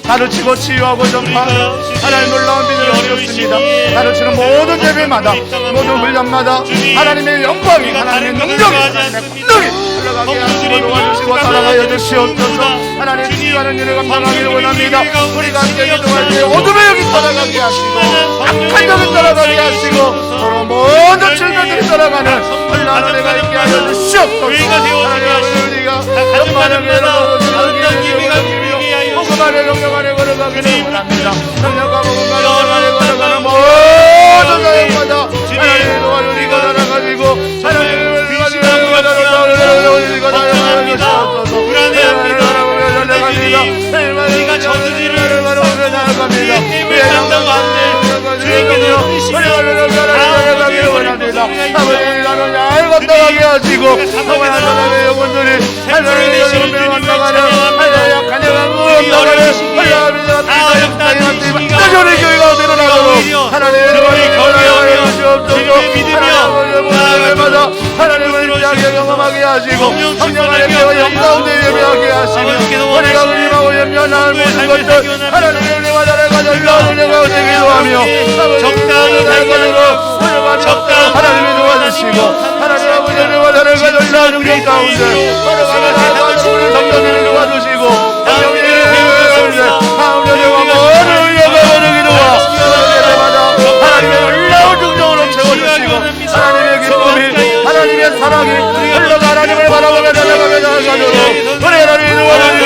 S2: 가르치고 치유하고 전파하는 하나님 놀라운 비전을 주셨습니다. 가르치는 모든 예배마다, 모든 훈련마다 하나님의 영광이, 하나님의 능력이, 하나님의 권능이 흘러가게 하시고 도와주시고 살아가여 주시옵소서. 하나님, 치유하는 일을 감당하기를 원합니다. 우리가 함께 기도할 때 어둠의 영이 떠나가게 하시고, 악한 영이 떠나가게 하시고, 서로 모든 질병들이 떠나가는 놀라운 은혜가 있게 하여 주시옵소서. 하나님, 우리가 영광을 복음만의 영역 안에 걸어가기를 원합니다. 성령과 복음만의 영역 안에 걸어가는 모든 사역마다 하나님의 도와주시고 살아가지고 하나님의
S4: 우리가 저주지를 우리의 힘을 담당 안돼 주님께서
S2: 살아가기를 원합니다. 아버지, 나는 날 건너가게 하시고 하나님의 영혼들이 하나님의 영혼을 만나가는 약한 영혼을 만나가는 하나님의 교회가 내려나도록 하나님의 경외하여 주시옵소서. 하나님을 위하게 경험하게 하시고 성령 안에 깨어 영가운데 예배하게 하시며 우리가 의심하고 염려하는 모든 것들 하나님의 은혜와 나라가 놀라운 은혜가 되기도 하며
S4: 적당히
S2: 가지고 적당 하나님이 도와주시고 하나님 아버지의 은혜와 나라가 놀라운 능력 가운데 걸어가는 성도들을 도와주시고 성령의 다음 여정과 모든 의료가 되기도와 하나님의 놀라운 능력으로 채워주시고 하나님의 기쁨이, 하나님의 사랑이 흘러가 하나님을 바라보며 달려가며 나아가도록 우리 하나님의 도와주시고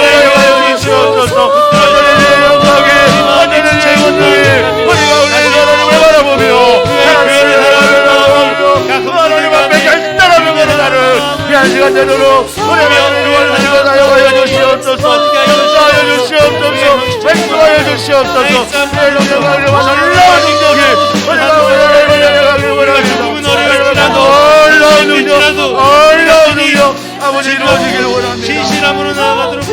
S2: 주시옵소서. 하나님의 영광이, 하나님의 재원들이 우리가 우리 하나님을 바라보며 하나님 앞에 결단하며 걸어가는 귀한 시간 되도록 우리 하나님을 도와주시고 사용하여 주시옵소서. 사용하여 주시옵소서. 백성하여 주시옵소서. 내 영광을 놀라운 능력이 우리가 우리 하나님을 달려가기를 원합니다. 아버지, 이루어지기를 원합니다.
S4: 진실함으로 나아가도록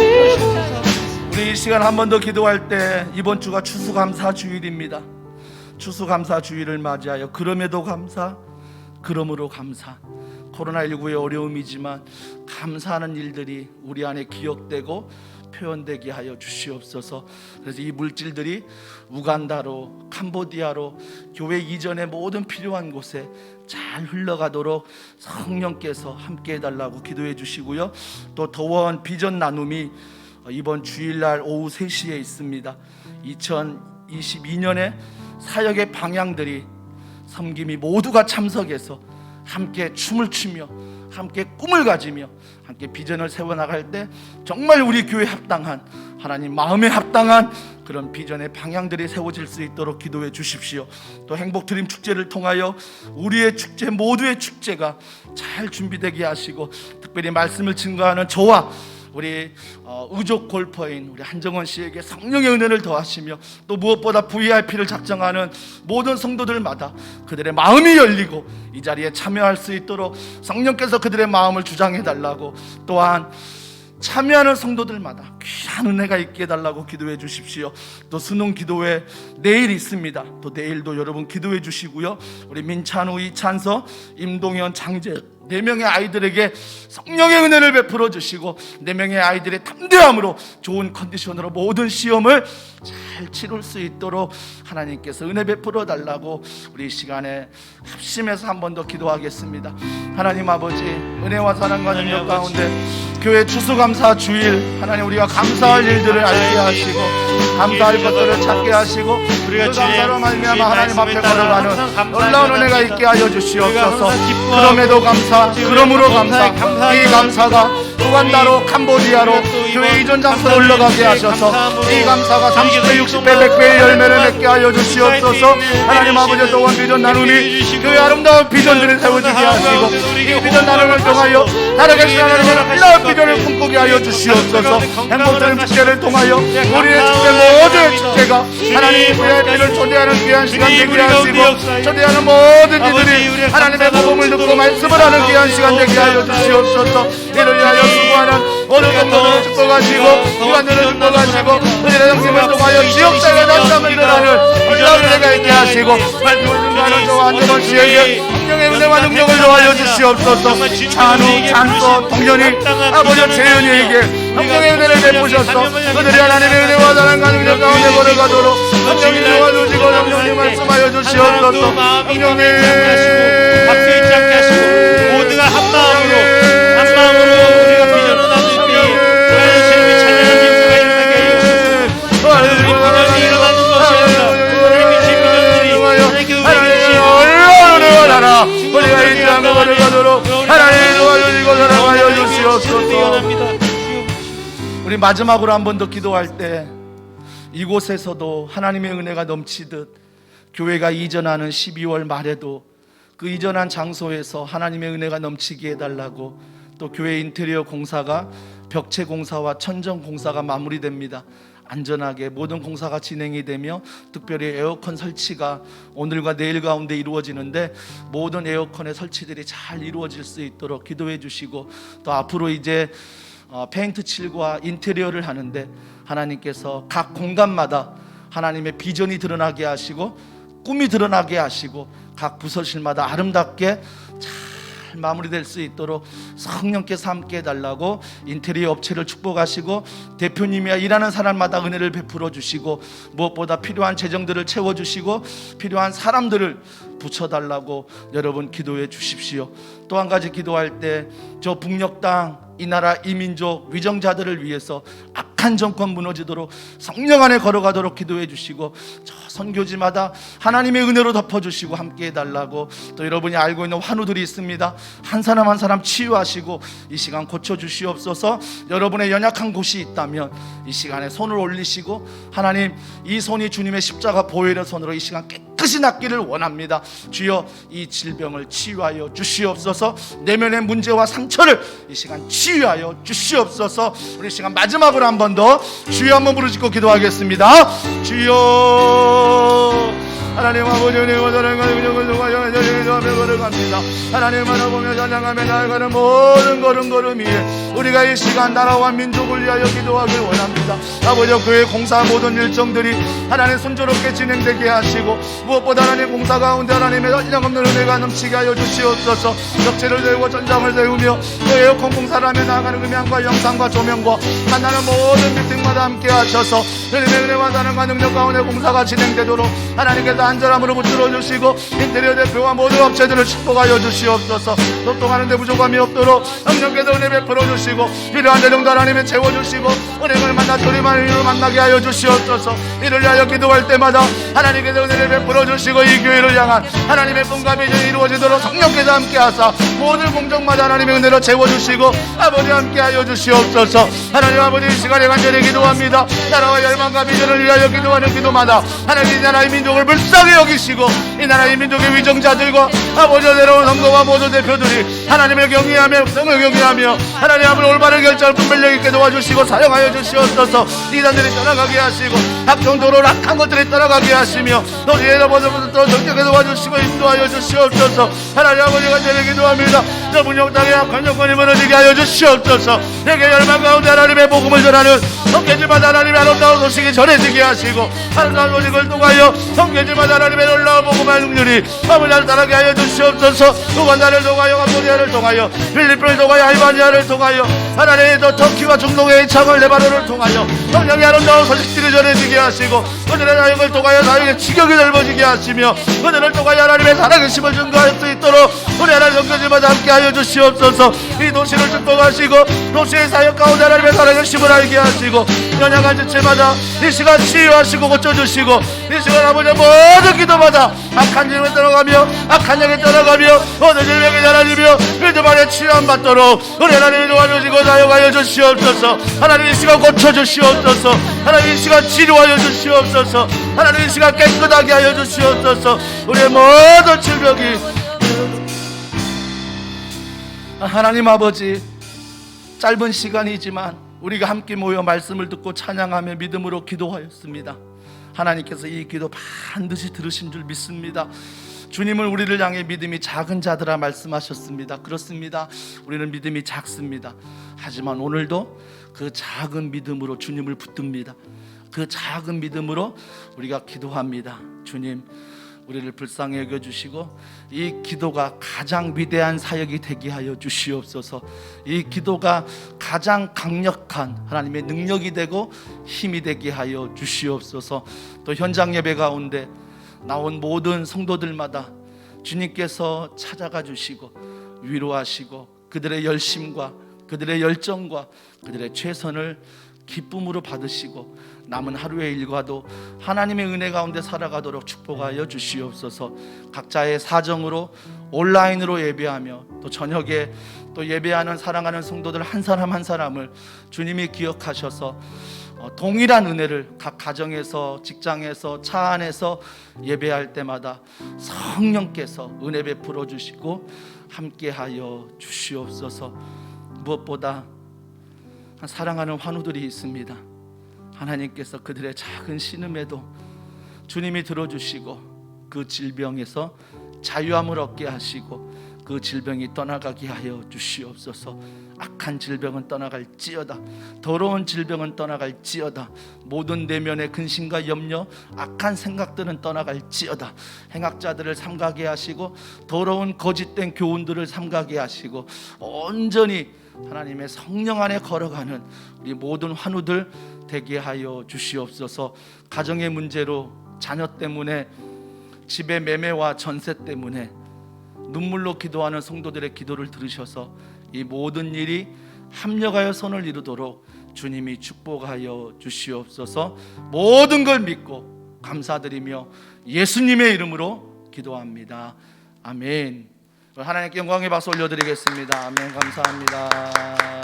S2: 우리 이 시간 한 번 더 기도할 때, 이번 주가 추수감사 주일입니다. 추수감사 주일을 맞이하여 그럼에도 감사, 그러므로 감사. 코로나19의 어려움이지만 감사하는 일들이 우리 안에 기억되고 표현되게 하여 주시옵소서. 그래서 이 물질들이 우간다로, 캄보디아로, 교회 이전의 모든 필요한 곳에 잘 흘러가도록 성령께서 함께 해달라고 기도해 주시고요. 또 더원 비전 나눔이 이번 주일날 오후 3시에 있습니다. 2022년에 사역의 방향들이, 섬김이 모두가 참석해서 함께 춤을 추며 함께 꿈을 가지며 함께 비전을 세워나갈 때 정말 우리 교회에 합당한, 하나님 마음에 합당한 그런 비전의 방향들이 세워질 수 있도록 기도해 주십시오. 또 행복드림 축제를 통하여 우리의 축제, 모두의 축제가 잘 준비되게 하시고, 특별히 말씀을 증거하는 저와 우리 의족 골퍼인 우리 한정원 씨에게 성령의 은혜를 더하시며 또 무엇보다 VIP를 작정하는 모든 성도들마다 그들의 마음이 열리고 이 자리에 참여할 수 있도록 성령께서 그들의 마음을 주장해 달라고, 또한 참여하는 성도들마다 귀한 은혜가 있게 해달라고 기도해 주십시오. 또 수능 기도회 내일 있습니다. 또 내일도 여러분 기도해 주시고요. 우리 민찬우, 이찬서, 임동현, 장재 4명의 아이들에게 성령의 은혜를 베풀어 주시고 4명의 아이들의 담대함으로 좋은 컨디션으로 모든 시험을 잘 치룰 수 있도록 하나님께서 은혜 베풀어 달라고 우리 이 시간에 합심해서 한 번 더 기도하겠습니다. 하나님 아버지, 은혜와 사랑과 능력 가운데 교회 추수감사 주일, 하나님 우리가 감사할 일들을 알게 하시고 감사할 것들을 찾게 하시고 그 감사로 말미암아 하나님 앞에 걸어가는 놀라운 은혜가 있게 하여 주시옵소서. 그럼에도 감사, 그러므로 감사, 이 감사가 우간다로 캄보디아로 교회 이전 장소로 올라가게 하셔서 이 감사가 30배, 60배, 100배의 열매를 맺게 하여 주시옵소서. 하나님 아버지, 또한 비전 나눔이 교회 아름다운 비전들을 세워지게 하시고 이 비전 나눔을 통하여 살아계신 하나님의 놀라운 비전을 꿈꾸게 하여 주시옵소서. 행복적인 축제를 통하여 우리의 축제, 모든 축제가 하나님 VIP를 초대하는 귀한 시간 되게 하시고 초대하는 모든 이들이 하나님의 복음을 듣고 말씀을 하는 귀한 시간 되게 하여 주시옵소서. 이를 위하여 수고하는 모든 성도들을 축복하시고 기관들을 축복하시고 은혜의 영심을 통하여 지역사회 단상을 일어나는 놀라운 은혜가 있게 하시고 말씀을 증거하는 저와 한정원 씨에게 성령의 은혜와 능력을 더하여 주시옵소서. 찬우, 찬서, 동현이, 아버지 재현이에게 성령의 은혜를 베푸셔서 그들이 하나님의 은혜와 사랑과 능력 가운데 걸어가도록 성령이 도와주시고 성령이 말씀하여 주시옵소서. 성령님
S4: 박수 있지 않게 하시고 모두가 한 마음으로 우리가 비전을 나누니 하나님의 찬양한 예수가 일어나게 하여 주시고 우리 비전이 일어나는 것이 아니라 하나님의 비전들이 하나님의
S2: 우리가 이 땅을 걸어가도록 하나님이 도와주시고 사랑하여 주시옵소서. 우리 마지막으로 한 번 더 기도할 때 이곳에서도 하나님의 은혜가 넘치듯 교회가 이전하는 12월 말에도 그 이전한 장소에서 하나님의 은혜가 넘치게 해달라고, 또 교회 인테리어 공사가 벽체 공사와 천정 공사가 마무리됩니다. 안전하게 모든 공사가 진행이 되며 특별히 에어컨 설치가 오늘과 내일 가운데 이루어지는데 모든 에어컨의 설치들이 잘 이루어질 수 있도록 기도해 주시고, 또 앞으로 이제 페인트 칠과 인테리어를 하는데 하나님께서 각 공간마다 하나님의 비전이 드러나게 하시고 꿈이 드러나게 하시고 각 부서실마다 아름답게 잘 마무리될 수 있도록 성령께서 함께 해달라고 인테리어 업체를 축복하시고 대표님이야 일하는 사람마다 은혜를 베풀어 주시고 무엇보다 필요한 재정들을 채워주시고 필요한 사람들을 붙여달라고 여러분 기도해 주십시오. 또 한 가지 기도할 때 저 북녘 땅 이 나라 이민족 위정자들을 위해서 악한 정권 무너지도록 성령 안에 걸어가도록 기도해 주시고 저 선교지마다 하나님의 은혜로 덮어주시고 함께 해달라고, 또 여러분이 알고 있는 환우들이 있습니다. 한 사람 한 사람 치유하시고 이 시간 고쳐주시옵소서. 여러분의 연약한 곳이 있다면 이 시간에 손을 올리시고 하나님 이 손이 주님의 십자가 보혈의 손으로 이 시간 깨끗이 낫기를 원합니다. 주여 이 질병을 치유하여 주시옵소서. 내면의 문제와 상처를 이 시간 치유하여 주시옵소서. 우리 시간 마지막으로 한 번 더 주여 한번 부르짖고 기도하겠습니다. 주여 하나님 아버지 은혜와 사랑과 능력을 통하여 기도하며 걸어갑니다. 하나님 바라보며 찬양하며 나아가는 모든 걸음 위에 우리가 이 시간 나라와 민족을 위하여 기도하길 원합니다. 아버지 교회 공사 모든 일정들이 하나님 순조롭게 진행되게 하시고 무엇보다 하나님 공사 가운데 하나님의 한량없는 은혜가 넘치게 하여 주시옵소서. 벽체를 세우고 전장을 세우며 또 에어컨 공사를 하며 나아가는 음향과 영상과 조명과 만나는 모든 미팅마다 함께 하셔서 주님의 은혜와 사랑과 능력 가운데 공사가 진행되도록 하나님께서 안전함으로 붙들어 주시고 인테리어 대표와 모든 업체들을 축복하여 주시옵소서. 소통하는데 부족함이 없도록 성령께서 은혜 베풀어 주시고 필요한 재정도 하나님이 채워주시고 은행을 만나 조리만을 만나게 하여 주시옵소서. 이를 위하여 기도할 때마다 하나님께서 은혜를 베풀어 주시고 이 교회를 향한 하나님의 꿈과 비전이 이루어지도록 성령께서 함께 하사 모든 공정마다 하나님의 은혜로 채워주시고 아버지 함께 하여 주시옵소서. 하나님 아버지 이 시간에 간절히 기도합니다. 나라와 열망과 비전을 위하여 기도하는 기도마다 하나님 이 나라의 민족을 불쌍히 여기시고 이 나라의 민족의 위정자들과 아버지와 내려온 성도와 모든 대표들이 하나님을 경외하며 성을 경외하며 하나님 앞을 올바른 결정을 분별력 있게 도와주시고 사용하여 주시옵소서. 이단들이 떠나가게 하시고 각종도로 악한 것들이 떠나가게 하시며 너희의 모든 또 정직하게 도와주시고 인도하여 주시옵소서. 하나님 아버지가 저를 기도합니다. 저 문역당의 악한 정권이 무너지게 하여 주시옵소서. 내게 열망 가운데 하나님의 복음을 전하는 성계지마다 하나님의 아름다운 소식이 전해지게 하시고 아름다운 소식을 통하여 성계지마다 하나님의 놀라운 복음의 능률이 아버지를 따르게 하여 주시옵소서. 우간다를 통하여 감보디아를 통하여 필리핀을 통하여 알바니아를 통하여 하나님의 또 터키와 중동의 창을 레바논을 통하여 성령의 아름다운 소식들이 전해지게 하시고 그들의 사역을 통하여 사역의 지경이 넓어지게 하시며 그들을 통하여 하나님의 살아계심을 증거할 수 있도록 우리 하나님 성교지마다 함께하여 주시옵소서. 이 도시를 축복하시고 도시의 사역 가운데 하나님의 살아계심을 알게 하시고 연약한 지체마다 이 시간 치유하시고 고쳐주시고 이 시간 아버지의 모든 기도마다 악한 질병에 떠나가며 악한 영에 떠나가며 모든 질병에 달아지며 믿음 안에 치유함 받도록 우리 하나님이 도와주시고 사용하여 주시옵소서. 하나님 이 시간 고쳐주시옵소서. 하나님 이 시간 치료하여 주시옵소서. 하나님 이 시간 깨끗하게 하여 주시옵소서. 우리의 모든 질병이 하나님 아버지, 짧은 시간이지만 우리가 함께 모여 말씀을 듣고 찬양하며 믿음으로 기도하였습니다. 하나님께서 이 기도 반드시 들으신 줄 믿습니다. 주님은 우리를 향해 믿음이 작은 자들아 말씀하셨습니다. 그렇습니다. 우리는 믿음이 작습니다. 하지만 오늘도 그 작은 믿음으로 주님을 붙듭니다. 그 작은 믿음으로 우리가 기도합니다. 주님, 우리를 불쌍히 여겨주시고 이 기도가 가장 위대한 사역이 되게 하여 주시옵소서. 이 기도가 가장 강력한 하나님의 능력이 되고 힘이 되게 하여 주시옵소서. 또 현장 예배 가운데 나온 모든 성도들마다 주님께서 찾아가 주시고 위로하시고 그들의 열심과 그들의 열정과 그들의 최선을 기쁨으로 받으시고 남은 하루의 일과도 하나님의 은혜 가운데 살아가도록 축복하여 주시옵소서. 각자의 사정으로 온라인으로 예배하며 또 저녁에 또 예배하는 사랑하는 성도들 한 사람 한 사람을 주님이 기억하셔서 동일한 은혜를 각 가정에서 직장에서 차 안에서 예배할 때마다 성령께서 은혜 베풀어 주시고 함께하여 주시옵소서. 무엇보다 사랑하는 환우들이 있습니다. 하나님께서 그들의 작은 신음에도 주님이 들어주시고 그 질병에서 자유함을 얻게 하시고 그 질병이 떠나가게 하여 주시옵소서. 악한 질병은 떠나갈지어다. 더러운 질병은 떠나갈지어다. 모든 내면의 근심과 염려, 악한 생각들은 떠나갈지어다. 행악자들을 삼가게 하시고 더러운 거짓된 교훈들을 삼가게 하시고 온전히 하나님의 성령 안에 걸어가는 우리 모든 환우들 되게 하여 주시옵소서. 가정의 문제로 자녀 때문에 집의 매매와 전세 때문에 눈물로 기도하는 성도들의 기도를 들으셔서 이 모든 일이 합력하여 선을 이루도록 주님이 축복하여 주시옵소서. 모든 걸 믿고 감사드리며 예수님의 이름으로 기도합니다. 아멘. 하나님께 영광의 박수 올려드리겠습니다. 아멘. 감사합니다.